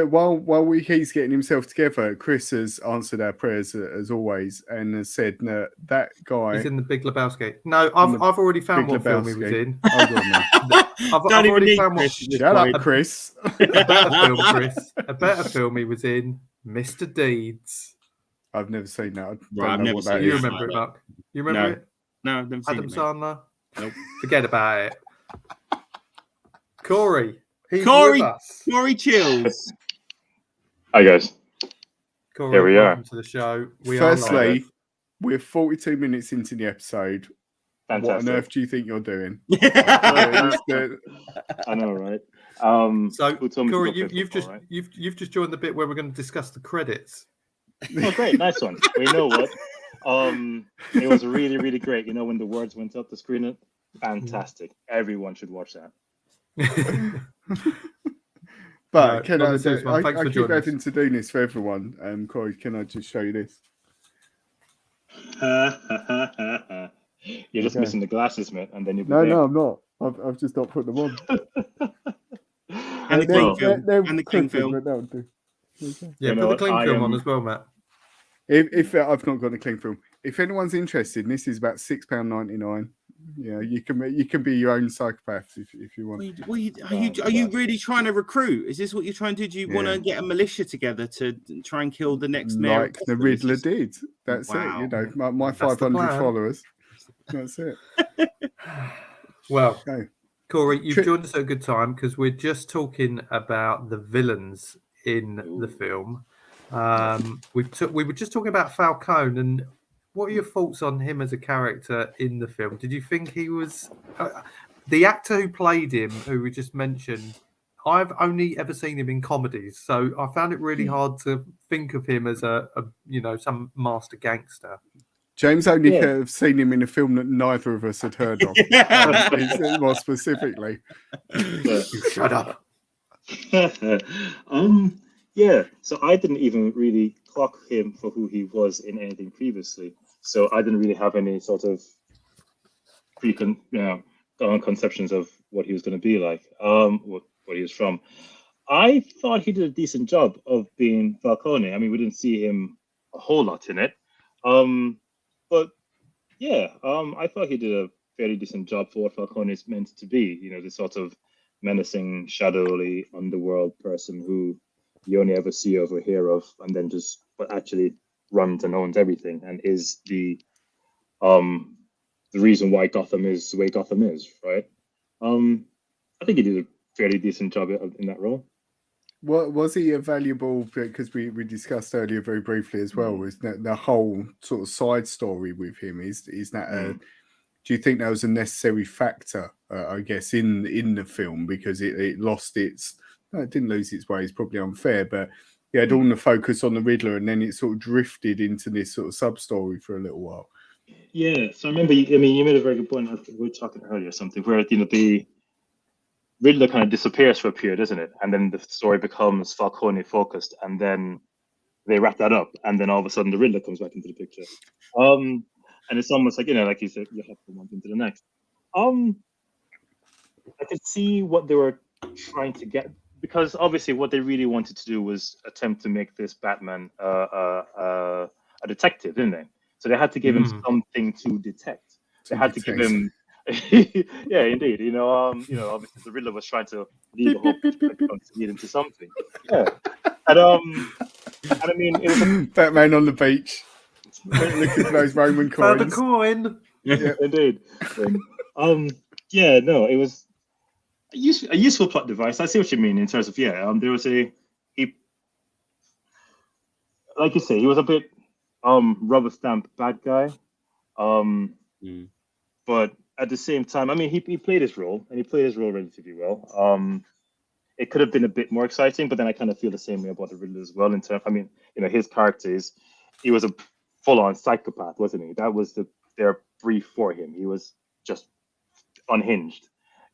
While he's getting himself together, Chris has answered our prayers as always and has said that guy. He's in the Big Lebowski. No, I've already found what film he was in. I've already found what. Shut up, Chris. A better film he was in, Mr. Deeds. I've never seen that. I've never seen it. You remember it, Mark? You remember it? No, I've never seen Adam it. Sandler? Nope. Forget about it. Corey. Corey Chills. Hi, guys. Corey, here we are. Welcome to the show. Firstly, we're 42 minutes into the episode. Fantastic. What on earth do you think you're doing? I know, right? So, Corey, you've just joined the bit where we're going to discuss the credits. Oh, great, nice one. We know what. It was really, really great. You know, when the words went up the screen, fantastic. Everyone should watch that. But can I keep having to do this for everyone. Corey, can I just show you this? You're just missing the glasses, mate, and then you'll be No, I'm not. I've just not put them on. And the cling film. Yeah, put the cling film on as well, Matt. If I've not got a cling film, if anyone's interested, and this is about £6.99. Yeah, you can be your own psychopath if you want. Are you really trying to recruit? Is this what you're trying to do? Do you want to get a militia together to try and kill the next mayor? Like the Riddler did. That's it. You know, my 500 followers. That's it. Well, Corey, you've joined us at a good time because we're just talking about the villains in the film. We were just talking about Falcone, and what are your thoughts on him as a character in the film? Did you think he was the actor who played him, who we just mentioned? I've only ever seen him in comedies, so I found it really hard to think of him as a some master gangster. James only have seen him in a film that neither of us had heard of. More specifically, Shut up. Yeah, so I didn't even really clock him for who he was in anything previously. So I didn't really have any sort of conceptions of what he was going to be like, what he was from. I thought he did a decent job of being Falcone. I mean, we didn't see him a whole lot in it, but yeah, I thought he did a fairly decent job for what Falcone is meant to be. You know, this sort of menacing, shadowy underworld person who you only ever see over hear of, and then just but actually runs and owns everything, and is um the reason why Gotham is the way Gotham is, right? I think he did a fairly decent job in that role. What was he a valuable? Because we discussed earlier very briefly as well. Was that the whole sort of side story with him? Is that a? Do you think that was a necessary factor? I guess in the film because it lost its. No, it didn't lose its way. It's probably unfair, but it had all the focus on the Riddler, and then it sort of drifted into this sort of sub story for a little while. Yeah, so I remember. You made a very good point. I think we were talking earlier or something where the Riddler kind of disappears for a period, isn't it? And then the story becomes Falcone focused, and then they wrap that up, and then all of a sudden the Riddler comes back into the picture. And it's almost like like you said, you hop from one thing to the next. I could see what they were trying to get because obviously what they really wanted to do was attempt to make this Batman a detective, didn't they? So they had to give him something to detect. They had to give him. Yeah, indeed. Obviously the Riddler was trying to lead him to something. Yeah, and I mean, it was Batman on the beach, looking for those Roman coins. Found a coin. Yeah, indeed. Yeah, no, it was a useful plot device. I see what you mean in terms of there was he, like you say, he was a bit rubber stamp bad guy, but at the same time, I mean, he played his role and he played his role relatively well. It could have been a bit more exciting, but then I kind of feel the same way about the Riddler as well. In terms, I mean, his character he was a full-on psychopath, wasn't he? That was their brief for him. He was just unhinged,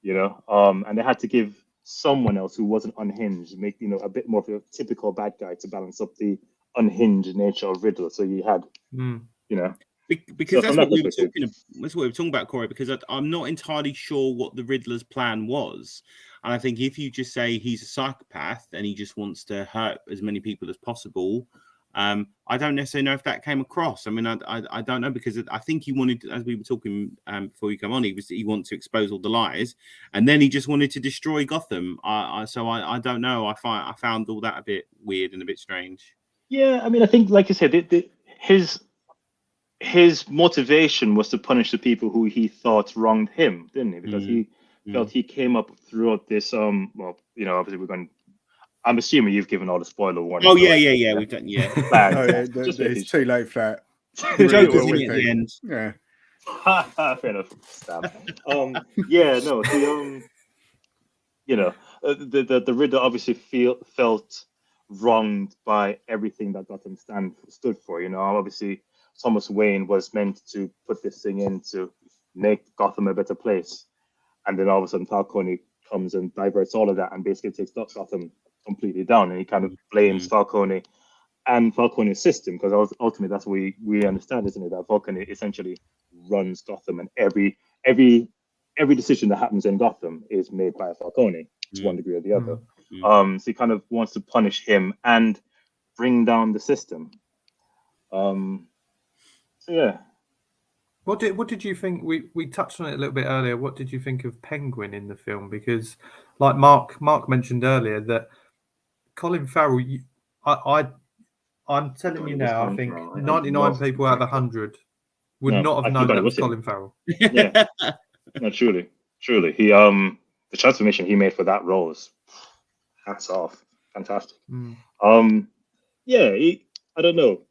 and they had to give someone else who wasn't unhinged, make a bit more of a typical bad guy to balance up the unhinged nature of Riddler. So you had, Because that's what we were talking about. That's what we were talking about, Corey. Because I'm not entirely sure what the Riddler's plan was, and I think if you just say he's a psychopath and he just wants to hurt as many people as possible, I don't necessarily know if that came across. I mean, I don't know because I think he wanted, as we were talking before you come on, he wanted to expose all the lies, and then he just wanted to destroy Gotham. So I don't know. I found all that a bit weird and a bit strange. Yeah, I mean, I think, like you said, his motivation was to punish the people who he thought wronged him, didn't he? Because he felt he came up throughout this. Obviously I'm assuming you've given all the spoiler warning. Oh yeah. We've done It's too late for that. Joker's in it at the end. Yeah. Fair enough. Yeah, no. The Riddler obviously felt wronged by everything that Gotham stood for. Obviously Thomas Wayne was meant to put this thing in to make Gotham a better place, and then all of a sudden Falcone comes and diverts all of that and basically takes Gotham completely down, and he kind of blames Falcone and Falcone's system, because ultimately that's what we understand, isn't it? That Falcone essentially runs Gotham, and every decision that happens in Gotham is made by Falcone to one degree or the other. So he kind of wants to punish him and bring down the system. So yeah. What did you think? We touched on it a little bit earlier. What did you think of Penguin in the film? Because, like Mark mentioned earlier, that Colin Farrell, I'm telling you now, I think 99 people out of 100 would not have known that was Colin Farrell. Yeah, no, truly. He the transformation he made for that role is hats off, fantastic. Yeah, I don't know.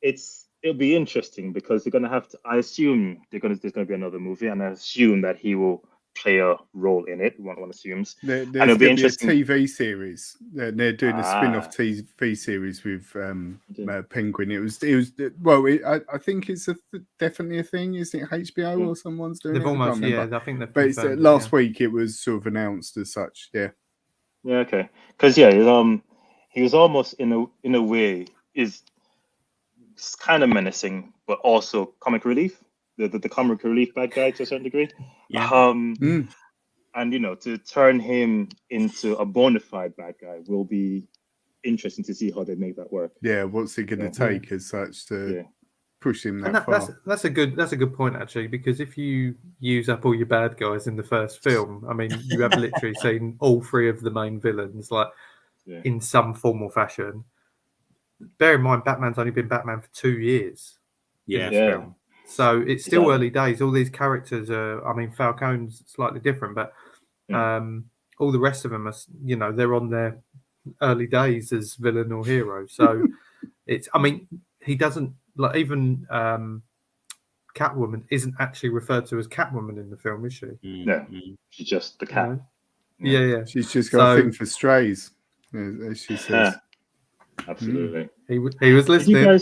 It'll be interesting because they're gonna have to. I assume there's gonna be another movie, and I assume that he will play a role in it. One assumes. There's going to be a TV series. They're doing a spin-off TV series with Penguin. It was. I think it's definitely a thing. Isn't it HBO or someone's doing they've it? Almost, I think they've. But last week it was sort of announced as such. Yeah. Yeah. Okay. Because he was almost in a way is kind of menacing, but also comic relief. The comic relief bad guy to a certain degree. Yeah. And to turn him into a bona fide bad guy will be interesting to see how they make that work. Yeah, what's it going to take as such to push him that far? That's a good point actually, because if you use up all your bad guys in the first film, I mean, you have literally seen all three of the main villains in some form or fashion. Bear in mind, Batman's only been Batman for 2 years. In this film. So it's still early days. All these characters are, I mean, Falcone's slightly different, but all the rest of them are, they're on their early days as villain or hero. So it's, I mean, he doesn't, like, even Catwoman isn't actually referred to as Catwoman in the film, is she? No, she's just the cat. Yeah. She's just got a thing for strays, as she says. Absolutely. He was listening.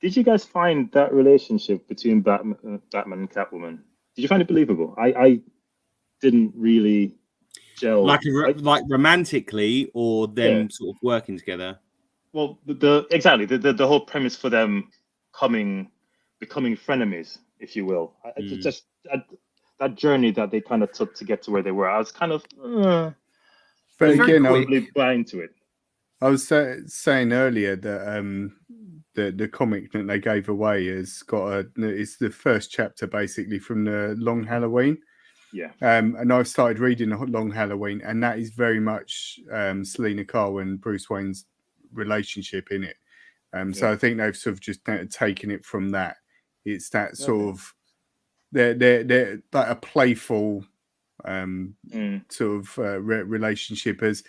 Did you guys find that relationship between Batman and Catwoman? Did you find it believable? I didn't really gel. Like romantically, or them sort of working together. Well, the whole premise for them becoming frenemies, if you will. Just that journey that they kind of took to get to where they were. I was kind of, but again, I was really blind to it. I was saying earlier that the comic that they gave away has got it's the first chapter basically from the Long Halloween. Yeah. And I've started reading Long Halloween, and that is very much Selena Kyle and Bruce Wayne's relationship in it. So I think they've sort of just taken it from that. It's that sort of they're like a playful sort of relationship, as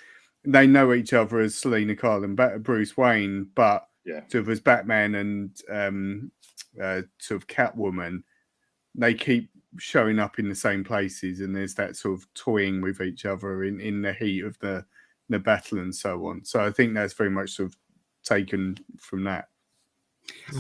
they know each other as Selena Kyle and Bruce Wayne, but sort of as Batman and sort of Catwoman, they keep showing up in the same places, and there's that sort of toying with each other in the heat of the battle and so on. So I think that's very much sort of taken from that.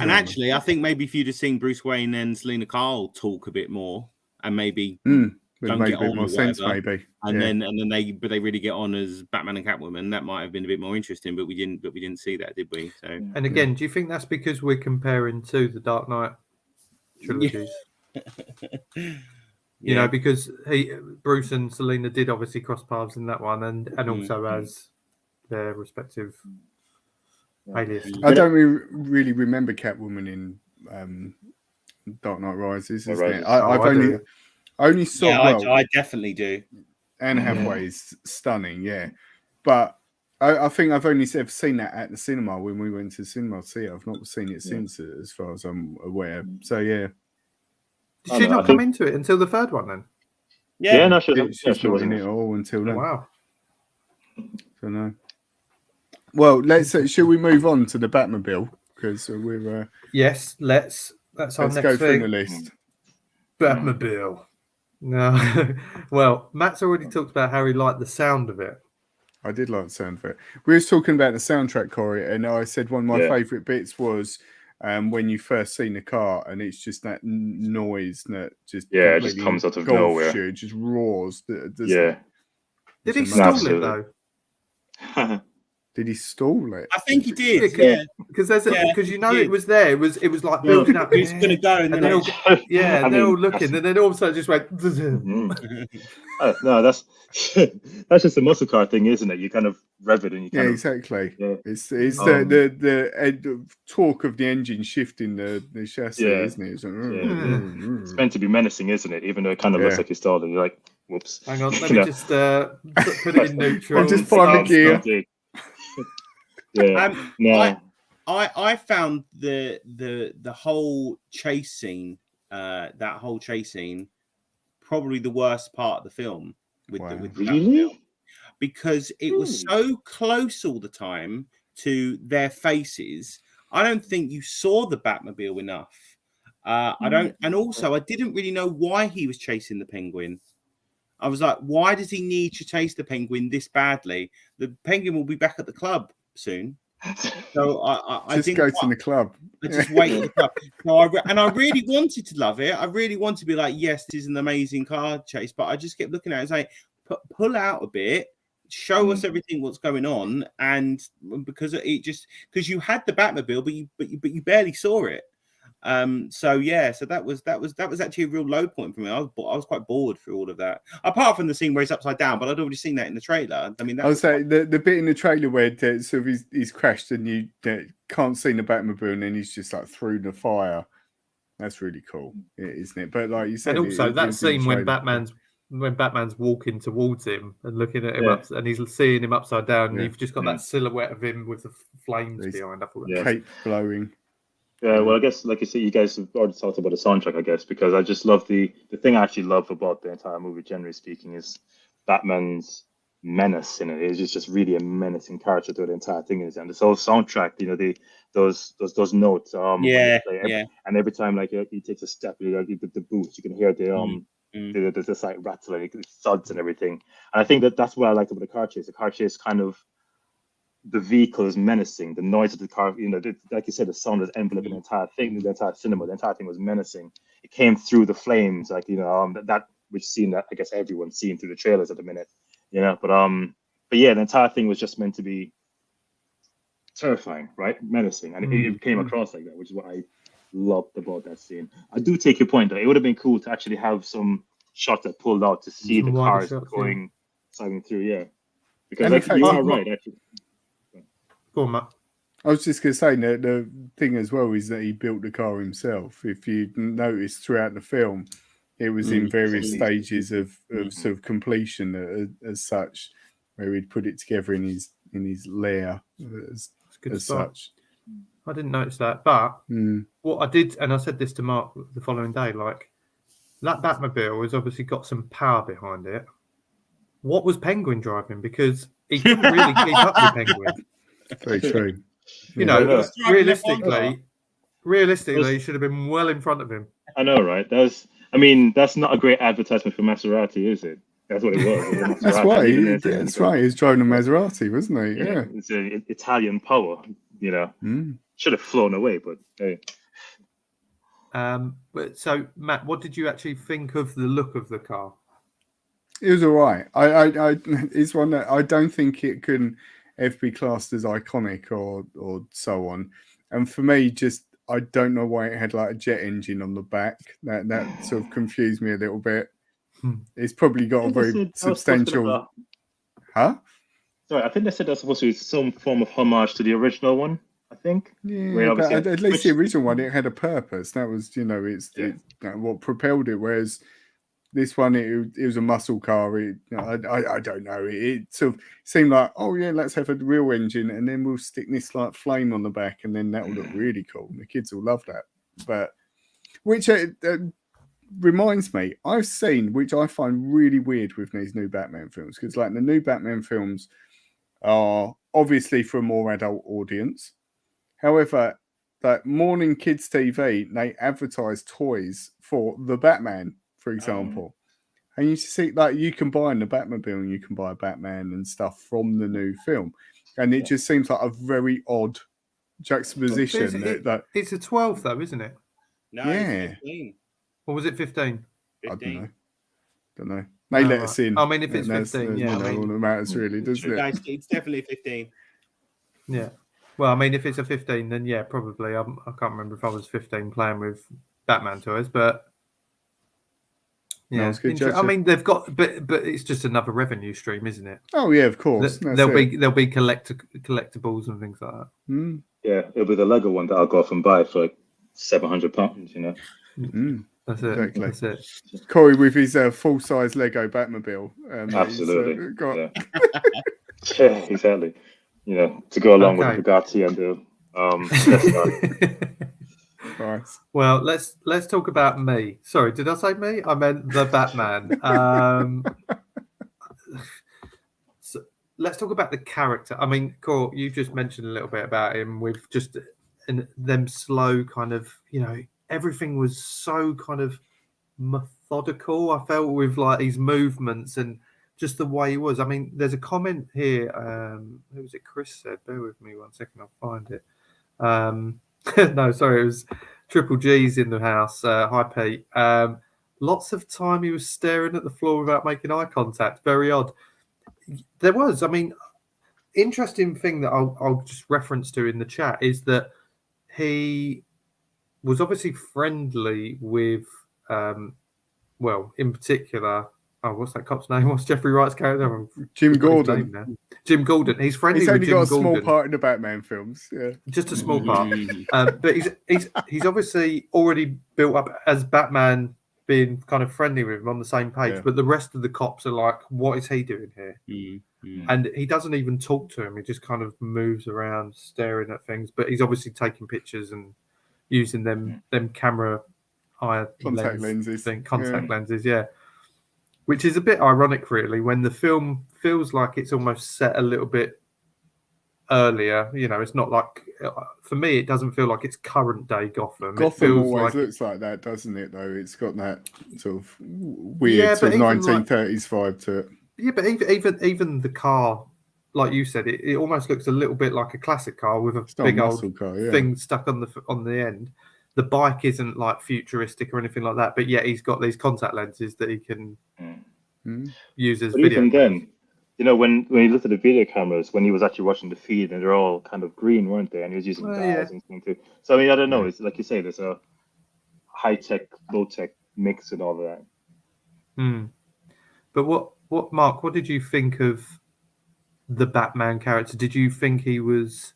And actually, I think maybe if you'd have seen Bruce Wayne and Selena Kyle talk a bit more, and maybe don't make a bit more sense, maybe. And then they really get on as Batman and Catwoman, that might have been a bit more interesting, but we didn't see that, did we? So and again, do you think that's because we're comparing to the Dark Knight trilogies? You know, because Bruce and Selena did obviously cross paths in that one, and also as their respective aliases. I don't really remember Catwoman in Dark Knight Rises. I only saw. I definitely do. Anne Hathaway is stunning, but I think I've only ever seen that at the cinema when we went to the cinema to see it. I've not seen it since, as far as I'm aware. So Did she not come into it until the third one then? Yeah, no, she wasn't in it all until then. Wow. So no. Well, shall we move on to the Batmobile? Because we're yes, let's our next go thing. through the list. Batmobile. No, well, Matt's already talked about how he liked the sound of it. I did like the sound of it. We were talking about the soundtrack, Corey, and I said one of my favourite bits was when you first seen the car, and it's just that noise that just it just comes out of nowhere. It just roars. Did he stall it though? Did he stall it? I think he did. Because it was there. It was like building up. It's going to go, and they're all, and they're all looking, and then all of a sudden just went. No, that's just a muscle car thing, isn't it? You kind of rev it, and you exactly. It's the torque of the engine shifting the chassis, isn't it? It's, like, it's meant to be menacing, isn't it? Even though it kind of looks like it's stalling. You're like, whoops. Hang on, let me just put it in neutral. I'm just finding the gear. I found the whole chase scene, that whole chase scene, probably the worst part of the film. Really? Because it was so close all the time to their faces. I don't think you saw the Batmobile enough. And also I didn't really know why he was chasing the Penguin. I was like, why does he need to chase the Penguin this badly? The Penguin will be back at the club soon. So I just go to the club. I just wait at the club. So I really wanted to love it. I really wanted to be like, yes, this is an amazing car chase. But I just kept looking at it and saying, pull out a bit, show us everything what's going on, and because you had the Batmobile, but you barely saw it. So that was actually a real low point for me. I was quite bored through all of that, apart from the scene where he's upside down, but I'd already seen that in the trailer. I mean, I was saying the bit in the trailer where sort of he's crashed and you can't see the Batmobile and then he's just like through the fire. That's really cool, isn't it? But like you said, and also that scene when Batman's walking towards him and looking at him up, and he's seeing him upside down, and you've just got that silhouette of him with the flames behind. I thought cape blowing. Yeah, well, I guess, like you said, you guys have already talked about the soundtrack, I guess, because I just love the thing I actually love about the entire movie, generally speaking, is Batman's menace in it. It's just really a menacing character through the entire thing. And this whole soundtrack, those notes. And every time like he takes a step, the boots, you can hear the like rattling, the thuds and everything. And I think that's what I liked about the car chase. The car chase kind of, the vehicle is menacing. The noise of the car, like you said, the sound is enveloping the entire thing, the entire cinema. The entire thing was menacing. It came through the flames, like that which scene that I guess everyone's seeing through the trailers at the minute. But yeah, the entire thing was just meant to be terrifying, right? Menacing, and it came across like that, which is what I loved about that scene. I do take your point though. It would have been cool to actually have some shots that pulled out to see the cars going through. Yeah, because you are right, actually. Go on, Matt. I was just going to say the thing as well is that he built the car himself. If you notice throughout the film, it was in various stages of sort of completion as such, where he'd put it together in his lair as such. I didn't notice that, but what I did, and I said this to Mark the following day, like that Batmobile has obviously got some power behind it. What was Penguin driving? Because he couldn't really keep up with Penguin. Very true. Realistically, he should have been well in front of him. I know, right? That's not a great advertisement for Maserati, is it? That's what it was. That's why. That's right. He was driving a Maserati, wasn't he? Yeah. It's an Italian power. Should have flown away, but hey. But so Matt, what did you actually think of the look of the car? It was all right. I it's one that I don't think it can ever be classed as iconic or so on. And for me, just I don't know why it had like a jet engine on the back. That sort of confused me a little bit. It's probably got a very substantial. Huh? Sorry, I think they said that's supposed to be some form of homage to the original one. I think. Yeah, but at least the original one, it had a purpose. That was, it's what propelled it. Whereas this one, it was a muscle car. I don't know. It sort of seemed like, oh yeah, let's have a real engine, and then we'll stick this like flame on the back, and then that will look really cool. The kids will love that. But which reminds me, I've seen, which I find really weird with these new Batman films, because like the new Batman films are obviously for a more adult audience. However, that morning kids TV, they advertise toys for the Batman, for example. And you see, like, you can buy in the Batmobile and you can buy a Batman and stuff from the new film. And it just seems like a very odd juxtaposition. It's a 12, though, isn't it? No, it's 15. Or was it 15? 15. I don't know. They let us in. I mean, if it's 15, yeah. All that matters, really, doesn't it? Guys, it's definitely 15. Yeah. Well, I mean, if it's a 15, then yeah, probably. I can't remember if I was 15 playing with Batman toys, but yeah, I mean, they've got, but it's just another revenue stream, isn't it? Oh yeah, of course. There'll be collectibles and things like that. Yeah, it'll be the Lego one that I'll go off and buy for like £700. That's it. Exactly. That's it. Corey with his full-size Lego Batmobile. Absolutely. Yeah, exactly. To go along with the Bugatti and the Nice. Well, let's talk about me. Sorry, did I say me? I meant the Batman. So let's talk about the character. I mean, Cor, you just mentioned a little bit about him with just them slow kind of, everything was so kind of methodical. I felt with like his movements and just the way he was. I mean, there's a comment here. Who was it? Chris said, bear with me 1 second, I'll find it. No, sorry, it was Triple G's in the house. Hi, Pete. Lots of time he was staring at the floor without making eye contact. Very odd. there was. I mean, interesting thing that I'll just reference to in the chat is that he was obviously friendly with, well, in particular, what's that cop's name? What's Jeffrey Wright's character? Jim Forgot his Gordon. name now. Jim Gordon. He's friendly He's with only Jim got a small Gordon. part in the Batman films. Yeah, Just a small part. But he's obviously already built up as Batman, being kind of friendly with him on the same page. Yeah. But the rest of the cops are like, "What is he doing here?" And he doesn't even talk to him. He just kind of moves around, staring at things. But he's obviously taking pictures and using them camera contact lenses. Contact lenses, yeah. Which is a bit ironic, really, when the film feels like it's almost set a little bit earlier. You know, it's not like, for me, it doesn't feel like it's current day Gotham. Gotham always looks like that, doesn't it? Though it's got that sort of weird sort of 1930s vibe to it. Yeah, but even the car, like you said, it almost looks a little bit like a classic car with a big old car, thing stuck on the end. The bike isn't like futuristic or anything like that, but yet he's got these contact lenses that he can use as video. Even then, you know, when you look at the video cameras, when he was actually watching the feed, and they're all kind of green, weren't they? And he was using dials and things too. So I mean, I don't know. It's like you say, there's a high tech, low tech mix and all of that. But what Mark? What did you think of the Batman character? Did you think he was?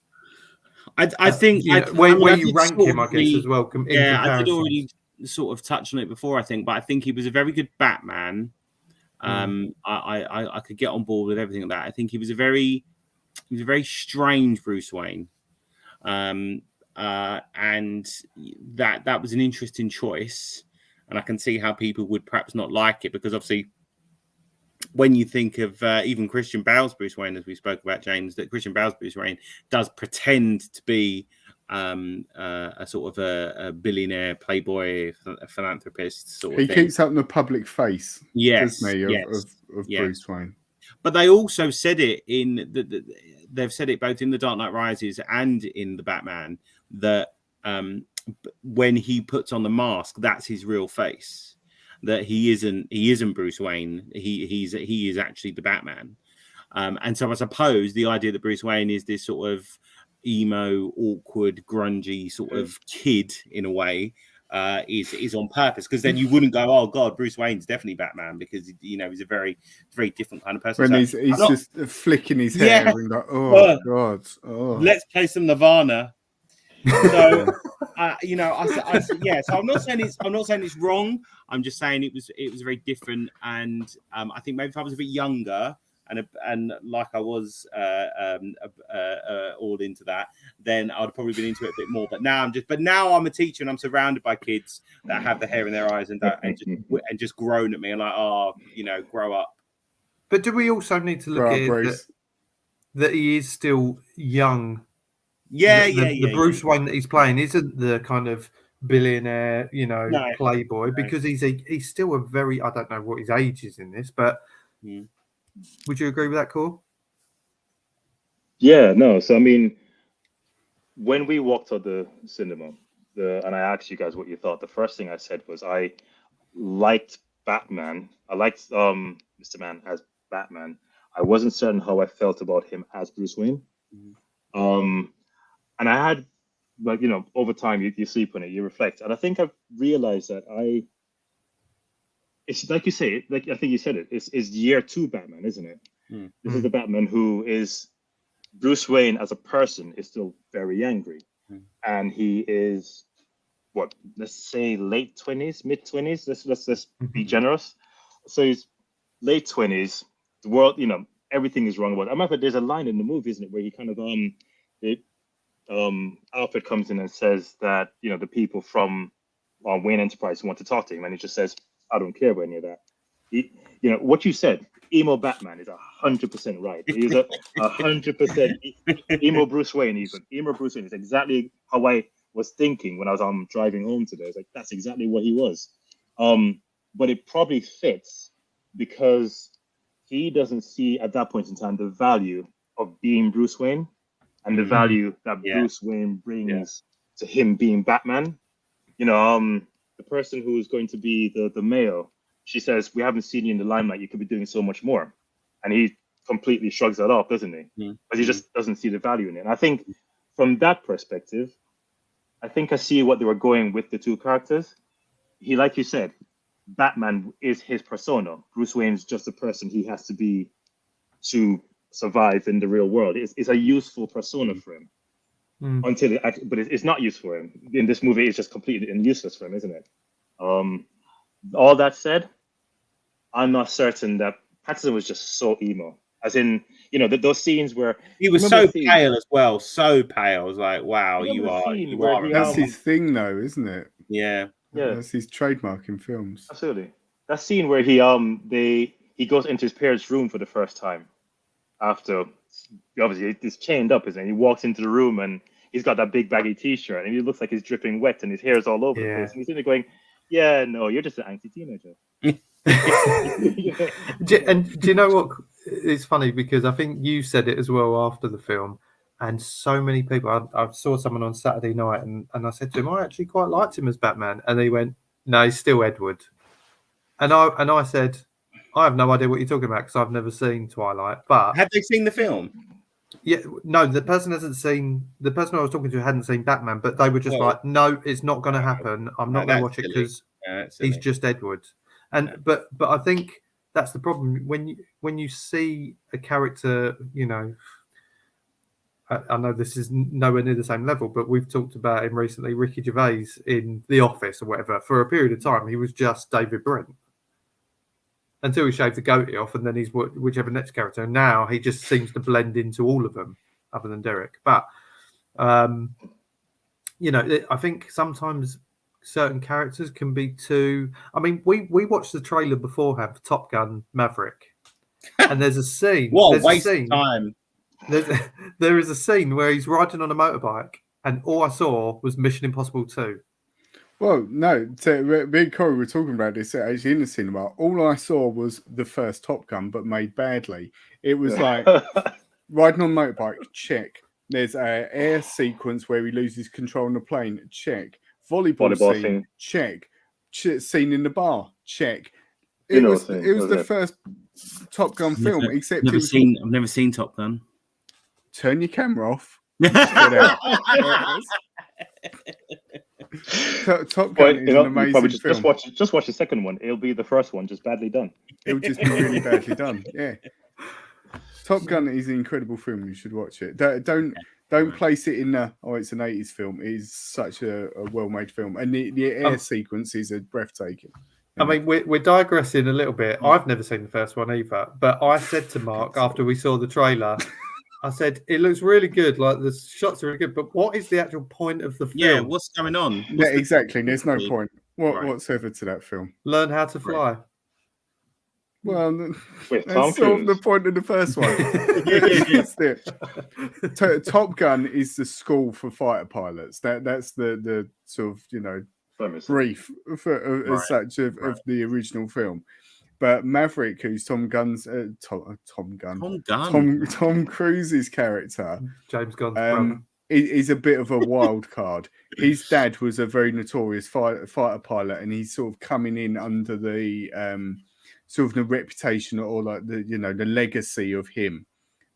I think where you rank him, I guess, as well. I did already sort of touch on it before, I think, but I think he was a very good Batman. I could get on board with everything like that. I think he was a very strange Bruce Wayne, and that was an interesting choice. And I can see how people would perhaps not like it, because obviously, when you think of even Christian Bale's Bruce Wayne, as we spoke about, James, that Christian Bale's Bruce Wayne does pretend to be a sort of a billionaire, playboy, philanthropist sort of thing. He keeps up in the public face, doesn't he, of Bruce Wayne. But they also said it they've said it both in The Dark Knight Rises and in the Batman, that when he puts on the mask, that's his real face. That he isn't Bruce Wayne. He is actually the Batman. And so I suppose the idea that Bruce Wayne is this sort of emo, awkward, grungy sort of kid in a way is on purpose, because then you wouldn't go, oh God, Bruce Wayne's definitely Batman, because he's a very, very different kind of person. When so he's just flicking his hair and like, oh God, let's play some Nirvana. So so I'm not saying it's wrong. I'm just saying it was very different, and I think maybe if I was a bit younger and like I was all into that, then I'd probably been into it a bit more. But now I'm a teacher and I'm surrounded by kids that have the hair in their eyes and just groan at me and like, grow up. But do we also need to look at it that he is still young? The Bruce Wayne that he's playing isn't the kind of billionaire, playboy, because he's still a very, I don't know what his age is in this, but would you agree with that, Cor? Yeah, no. So I mean, when we walked out the cinema, and I asked you guys what you thought, the first thing I said was I liked Batman. I liked Mr. Man as Batman. I wasn't certain how I felt about him as Bruce Wayne. And I had, like, over time, you sleep on it, you reflect. And I think I've realized that it's like you say, like I think you said it, it's year 2 Batman, isn't it? This is the Batman who is, Bruce Wayne as a person is still very angry. And he is, let's say late 20s, mid 20s. Let's be generous. So he's late 20s. The world, everything is wrong about it. I remember there's a line in the movie, isn't it, where he kind of, Alfred comes in and says that the people from Wayne Enterprise want to talk to him, and he just says, "I don't care about any of that." What you said, emo Batman is 100% right. He's 100% emo Bruce Wayne. Even emo Bruce Wayne is exactly how I was thinking when I was driving home today. I was like, that's exactly what he was. But it probably fits because he doesn't see at that point in time the value of being Bruce Wayne. And the value that Bruce Wayne brings to him being Batman. The person who is going to be the male, she says, "We haven't seen you in the limelight. You could be doing so much more." And he completely shrugs that off, doesn't he? Because he just doesn't see the value in it. And I think from that perspective, I think I see what they were going with the two characters. He, like you said, Batman is his persona. Bruce Wayne's just a person he has to be to survive in the real world. It's a useful persona for him until but it's not useful for him. In this movie, it's just completely useless for him, isn't it? All that said, I'm not certain that Pattinson was just so emo. As in, you know, those scenes where he was so pale as well, so pale. I was like, wow, you are. That's his thing, though, isn't it? Yeah. That's his trademark in films. Absolutely. That scene where he goes into his parents' room for the first time after, obviously, he's chained up, isn't he? He walks into the room and he's got that big baggy t-shirt and he looks like he's dripping wet and his hair's all over the place. And he's sitting there going, yeah, no, you're just an angsty teenager. And do you know what? It's funny because I think you said it as well after the film, and so many people. I saw someone on Saturday night, and I said to him, I actually quite liked him as Batman, and he went, "No, he's still Edward." And I said, I have no idea what you're talking about because I've never seen Twilight. But have they seen the film? Yeah, no, the person hasn't seen. The person I was talking to hadn't seen Batman, but they were just like, "No, it's not going to happen. I'm not going to watch it because he's just Edward." And but I think that's the problem when you see a character, you know. I know this is nowhere near the same level, but we've talked about him recently, Ricky Gervais in The Office or whatever. For a period of time, he was just David Brent until he shaved the goatee off, and then he's whichever next character. And now he just seems to blend into all of them, other than Derek. But you know, I think sometimes certain characters can be too. I mean, we watched the trailer beforehand for Top Gun Maverick, and there's a scene. What waste of time! There is a scene where he's riding on a motorbike, and all I saw was Mission Impossible 2. Well, no, me and Corey were talking about this actually in the cinema. All I saw was the first Top Gun, but made badly. It was like riding on a motorbike, check. There's an air sequence where he loses control on the plane, check. Volleyball scene, check. Scene in the bar, check. It was the first Top Gun film, except I've never seen Top Gun. Turn your camera off. Top Gun is an amazing film. Just watch the second one. It'll be the first one, just badly done. It'll just be really badly done. Yeah. Top Gun is an incredible film. You should watch it. Don't place it in it's an 80s film. It is such a well-made film. And the air sequences are breathtaking. I mean, we're digressing a little bit. I've never seen the first one either. But I said to Mark after we saw the trailer, I said, it looks really good. Like the shots are really good. But what is the actual point of the film? Yeah, what's going on? Exactly. There's no point whatsoever to that film. Learn how to fly. Right. Well, that's sort of the point of the first one. Top Gun is the school for fighter pilots. That's the sort of, you know, brief as such of the original film. But Maverick, who's Tom Cruise's character, James Gunn's brother, is a bit of a wild card. His dad was a very notorious fighter pilot, and he's sort of coming in under the sort of the reputation or like the, you know, the legacy of him,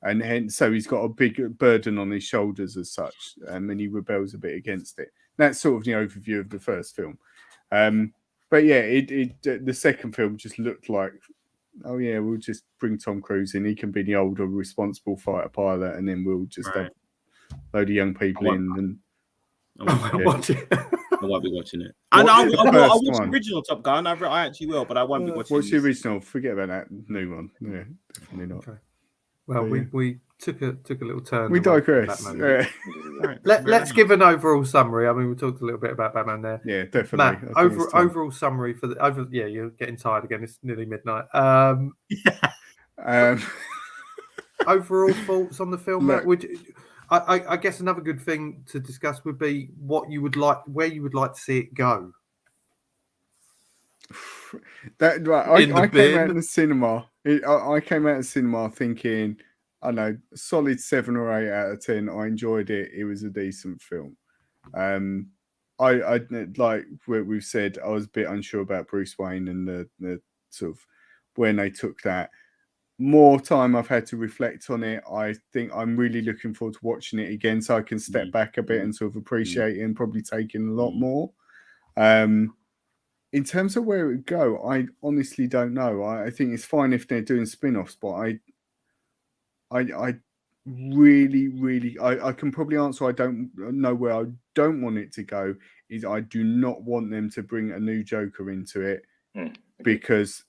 and hence so he's got a big burden on his shoulders as such, and he rebels a bit against it. That's sort of the overview of the first film. But yeah, the second film just looked like, oh yeah, we'll just bring Tom Cruise in. He can be the older, responsible fighter pilot, and then we'll just have a load of young people in. And I won't be watching it. I'll watch the original Top Gun. I actually will, but I won't be watching. Watch the original. Forget about that new one. Yeah, definitely not. Okay. Well, we took a little turn. We digress. Let's give an overall summary. I mean, we talked a little bit about Batman there. Yeah, definitely. Matt, overall summary for the Yeah, you're getting tired again. It's nearly midnight. Overall thoughts on the film, Matt? I guess another good thing to discuss would be what you would like, where you would like to see it go. I came out of the cinema. I came out of the cinema thinking, I know, solid 7 or 8 out of 10. I enjoyed it. It was a decent film. I like what we've said. I was a bit unsure about Bruce Wayne and the sort of when they took that. more time I've had to reflect on it, I think I'm really looking forward to watching it again, so I can step back a bit and sort of appreciate it and probably take in a lot more. In terms of where it would go, I honestly don't know. I think it's fine if they're doing spin-offs, but I really, I can probably answer I don't know where I don't want it to go, is I do not want them to bring a new Joker into it, because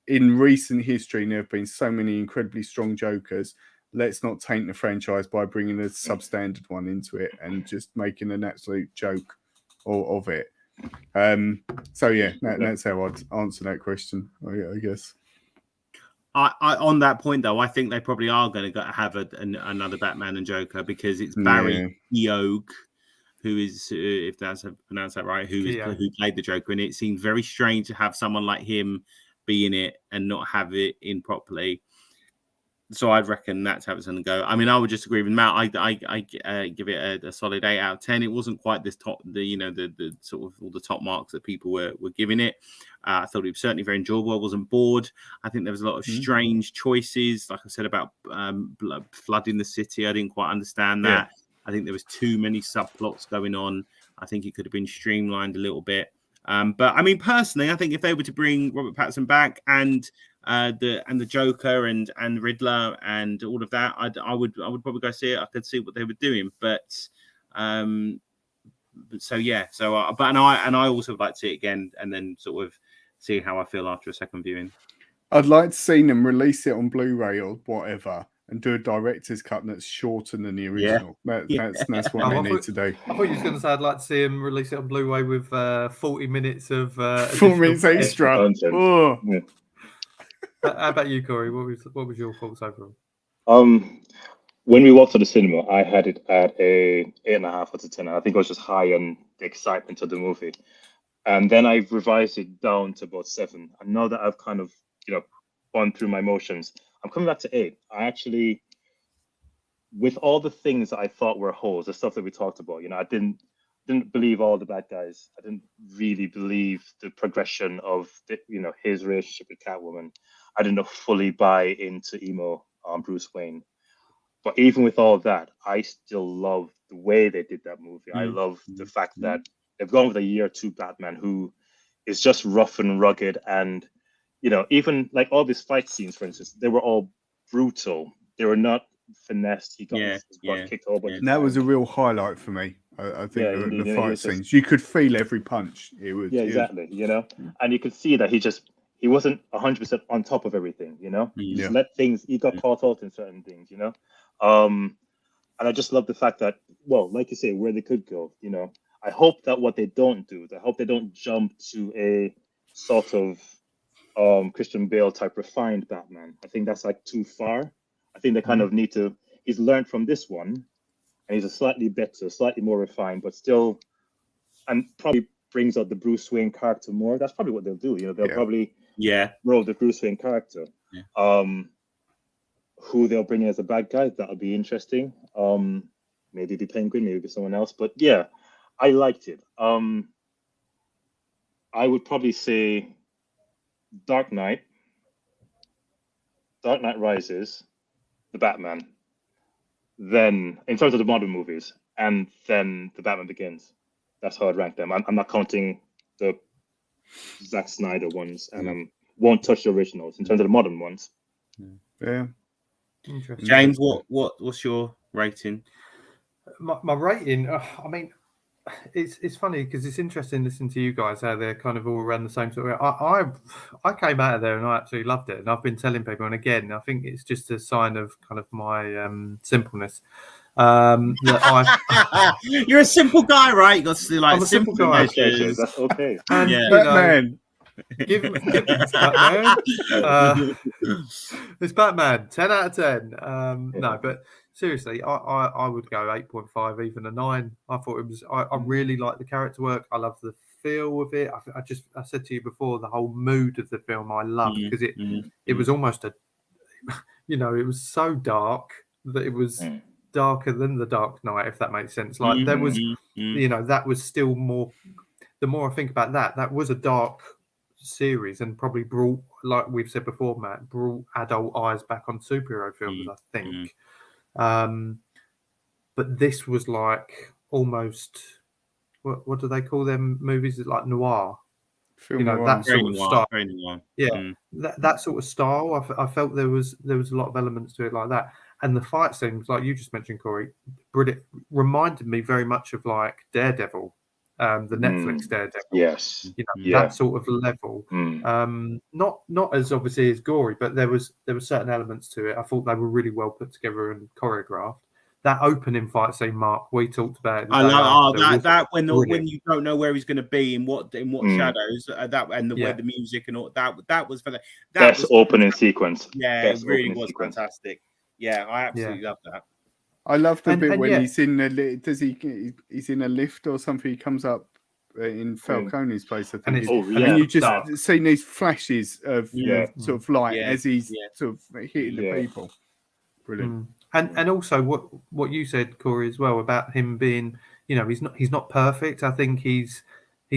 in recent history there have been so many incredibly strong Jokers. Let's not taint the franchise by bringing a substandard one into it and just making an absolute joke of it. So yeah, that's how I'd answer that question, I guess. I on that point though, I think they probably are going to have another Batman and Joker, because it's Barry Keogh, who is, if that's pronounced that right, who played the Joker, and it seemed very strange to have someone like him be in it and not have it in properly. So I'd reckon that's how it's going to go. I mean, I would just agree with Matt. I give it a solid 8 out of 10. It wasn't quite this top, the sort of all the top marks that people were giving it. I thought it was certainly very enjoyable. I wasn't bored. I think there was a lot of strange choices, like I said, about flooding the city. I didn't quite understand that. I think there was too many subplots going on. I think it could have been streamlined a little bit. But I mean, personally, I think if they were to bring Robert Pattinson back and the Joker and Riddler and all of that, I would probably go see it. I could see what they were doing, but so yeah. So I also would like to see it again and then sort of see how I feel after a second viewing. I'd like to see them release it on Blu-ray or whatever and do a director's cut that's shorter than the original. That's what they need to do. I thought you were going to say I'd like to see him release it on Blu-ray with 40 minutes of 4 minutes extra. Oh. Yeah. How about you, Corey? What was your thoughts overall? When we walked to the cinema, I had it at a 8.5 out of 10. I think I was just high on the excitement of the movie, and then I revised it down to about 7. And now that I've kind of gone through my motions, I'm coming back to 8. I actually, with all the things that I thought were holes, the stuff that we talked about, I didn't believe all the bad guys. I didn't really believe the progression of his relationship with Catwoman. I didn't fully buy into emo Bruce Wayne. But even with all that, I still love the way they did that movie. I love the fact that they've gone with a year 2 Batman who is just rough and rugged, and even like all these fight scenes, for instance, they were all brutal. They were not finessed. He got his butt kicked over. And that was a real highlight for me. I think the fight scenes, you could feel every punch. It was exactly. And you could see that he wasn't 100% on top of everything. He just let things. He got caught out in certain things. And I just love the fact that, well, like you say, where they could go. I hope that what they don't do, I hope they don't jump to a sort of Christian Bale type refined Batman. I think that's like too far. I think they kind of need to. He's learned from this one, and he's a slightly better, slightly more refined, but still, and probably brings out the Bruce Wayne character more. That's probably what they'll do. They'll probably roll the Bruce Wayne character. Who they'll bring in as a bad guy, that'll be interesting. Maybe the Penguin, maybe someone else. But yeah, I liked it. I would probably say Dark Knight Rises, the Batman, then in terms of the modern movies, and then the Batman Begins. That's how I'd rank them. I'm not counting the Zack Snyder ones, and I won't touch the originals in terms of the modern ones. Yeah. Interesting. James, what's your rating? My rating, I mean, it's funny because it's interesting listening to you guys how they're kind of all around the same sort of. I came out of there and I absolutely loved it, and I've been telling people, and again, I think it's just a sign of kind of my simpleness. That You're a simple guy, right? You got to do like I'm a simple guy. That's okay. And, Batman. Give it's Batman. It's Batman. 10 out of 10. No, but seriously, I would go 8.5, even a 9. I thought it was. I really like the character work. I love the feel of it. I said to you before, the whole mood of the film I loved, because it was almost a, it was so dark that it was darker than the Dark Knight, if that makes sense. Like there was, that was still more. The more I think about that was a dark series and probably brought, like we've said before, Matt, brought adult eyes back on superhero films, I think. But this was like almost, what do they call them movies? It's like noir. Film noir. That sort of style. Very noir. Yeah, that sort of style. I felt there was a lot of elements to it like that, and the fight scenes, like you just mentioned, Corey, reminded me very much of like Daredevil, the Netflix Daredevil. Yes, that sort of level. Not as obviously as gory, but there was certain elements to it. I thought they were really well put together and choreographed. That opening fight scene, Mark, we talked about. I love that when you don't know where he's going to be in what shadows where the music and all that was for the best opening sequence. Yeah, it really was fantastic. Yeah, I absolutely love that. I love the bit when he's in he's in a lift or something. He comes up in Falcone's place, I think. And you just see these flashes of sort of light as he's sort of hitting the people. Brilliant. And also what you said, Corey, as well, about him being, he's not perfect. I think he's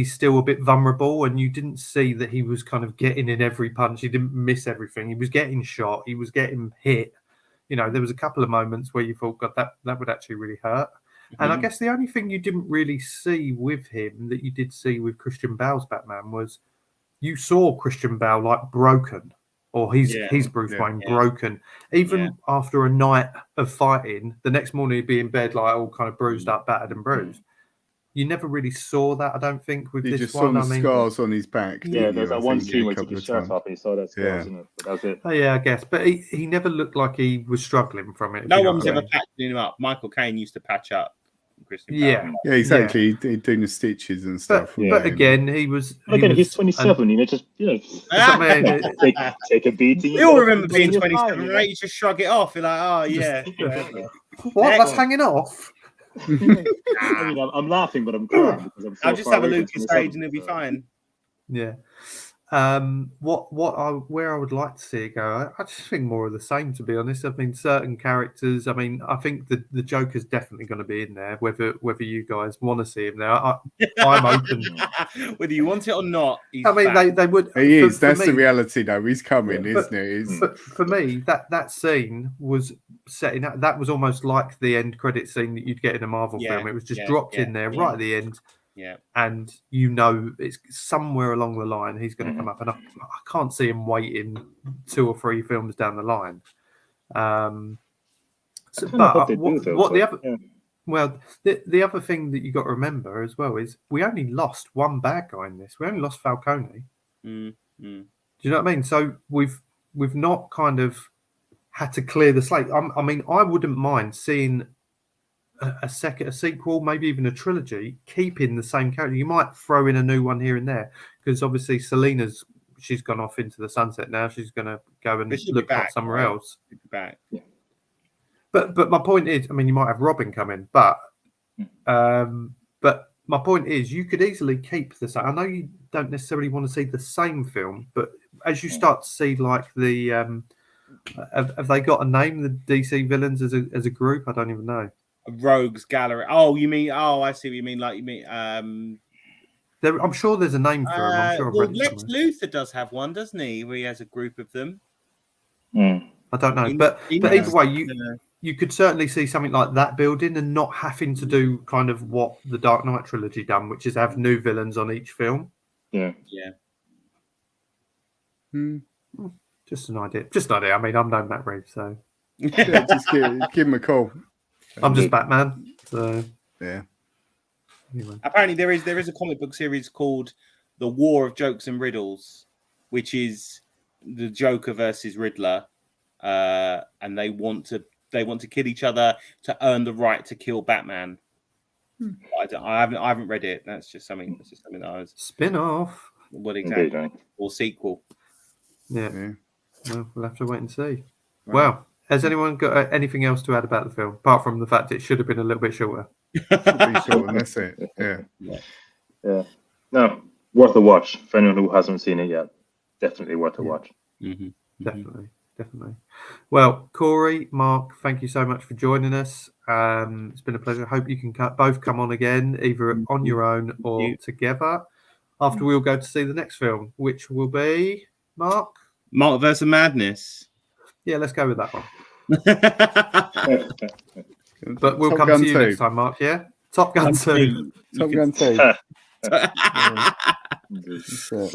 still a bit vulnerable, and you didn't see that he was kind of getting in every punch. He didn't miss everything. He was getting shot. He was getting hit. There was a couple of moments where you thought, God, that would actually really hurt. And I guess the only thing you didn't really see with him that you did see with Christian Bale's Batman was you saw Christian Bale like broken. Or he's Bruce Wayne broken. Even after a night of fighting, the next morning he'd be in bed like all kind of bruised up, battered and bruised. You never really saw that, I don't think, with this one. You just saw the scars on his back. Yeah, there's that one scene where he took his shirt off and you saw that scars in it. But that was it. Oh, yeah, I guess. But he never looked like he was struggling from it. No one was ever patching him up. Michael Caine used to patch up Christian Bale. Yeah, exactly. He's doing the stitches and stuff. But again, he's 27. Just take a beating. We all remember being 27, right? You just shrug it off. You're like, oh yeah. What? That's hanging off. I'm laughing, but I'm crying because I'm so I'll just have a Lucas stage and it'll be fine. Yeah. Where I would like to see it go, I just think more of the same, to be honest. I mean, certain characters. I mean, I think the Joker's definitely going to be in there. Whether you guys want to see him there, I'm open. Whether you want it or not, they would. He is. That's the reality, though. He's coming, isn't it? But for me, that scene was setting up. That was almost like the end credit scene that you'd get in a Marvel film. It was just dropped in there right at the end. Yeah, and it's somewhere along the line he's going to come up, and I can't see him waiting 2 or 3 films down the line. The other thing that you got to remember as well is we only lost one bad guy in this. We only lost Falcone. Do you know what I mean? So we've not kind of had to clear the slate. I mean, I wouldn't mind seeing a sequel, maybe even a trilogy, keeping the same character. You might throw in a new one here and there, because obviously she's gone off into the sunset now. She's going to go and look up somewhere else. Back. Yeah. But my point is, I mean, you might have Robin come in, but my point is, you could easily keep the same. I know you don't necessarily want to see the same film, but as you start to see, like the have they got a name? The DC villains as a group? I don't even know. Rogues Gallery. Oh, you mean? Oh, I see what you mean. Like you mean? I'm sure there's a name for them. I'm sure. Lex Luthor does have one, doesn't he? Where he has a group of them. I don't know, but either way, you could certainly see something like that building, and not having to do kind of what the Dark Knight trilogy done, which is have new villains on each film. Yeah. Just an idea. I mean, I'm no Matt Reeves, so just give him a call. I'm just Batman. So yeah. Anyway. Apparently, there is a comic book series called The War of Jokes and Riddles, which is the Joker versus Riddler, and they want to kill each other to earn the right to kill Batman. I haven't read it. That's just something that I was spin-off. What exactly? Indeed. Or sequel? Yeah. Well, we'll have to wait and see. Right. Well, has anyone got anything else to add about the film, apart from the fact it should have been a little bit shorter? That's it. Yeah. No, worth a watch for anyone who hasn't seen it yet. Definitely worth a watch. Definitely. Well, Corey, Mark, thank you so much for joining us. It's been a pleasure. I hope you can both come on again, either on your own or together. after we'll go to see the next film, which will be Mark. Multiverse of Madness. Yeah, let's go with that one. Yeah. But we'll Top come Gun to you 2. next time, Mark. Yeah, Top Gun 2. Top Gun 2.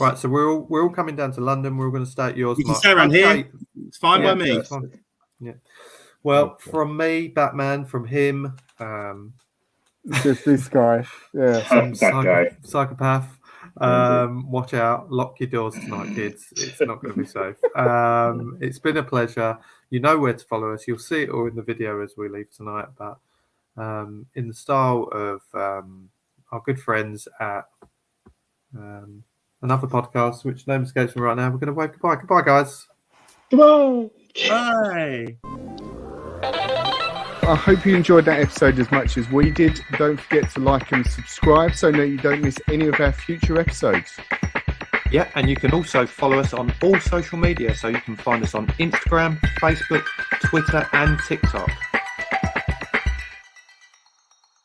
Right, so we're all coming down to London. We're all going to stay at yours. You can Mark. stay around Okay. here. It's fine by Yeah, me. that's fine. Yeah. Well, from me, Batman. From him, Just this guy. Yeah. some That guy. psychopath. Watch out! Lock your doors tonight, kids. It's not going to be safe. It's been a pleasure. You know where to follow us. You'll see it all in the video as we leave tonight. But in the style of our good friends at another podcast, which name escapes me right now, we're going to wave goodbye. Goodbye, guys. Goodbye. Bye. I hope you enjoyed that episode as much as we did. Don't forget to like and subscribe so that you don't miss any of our future episodes. Yeah, and you can also follow us on all social media. So you can find us on Instagram, Facebook, Twitter, and TikTok.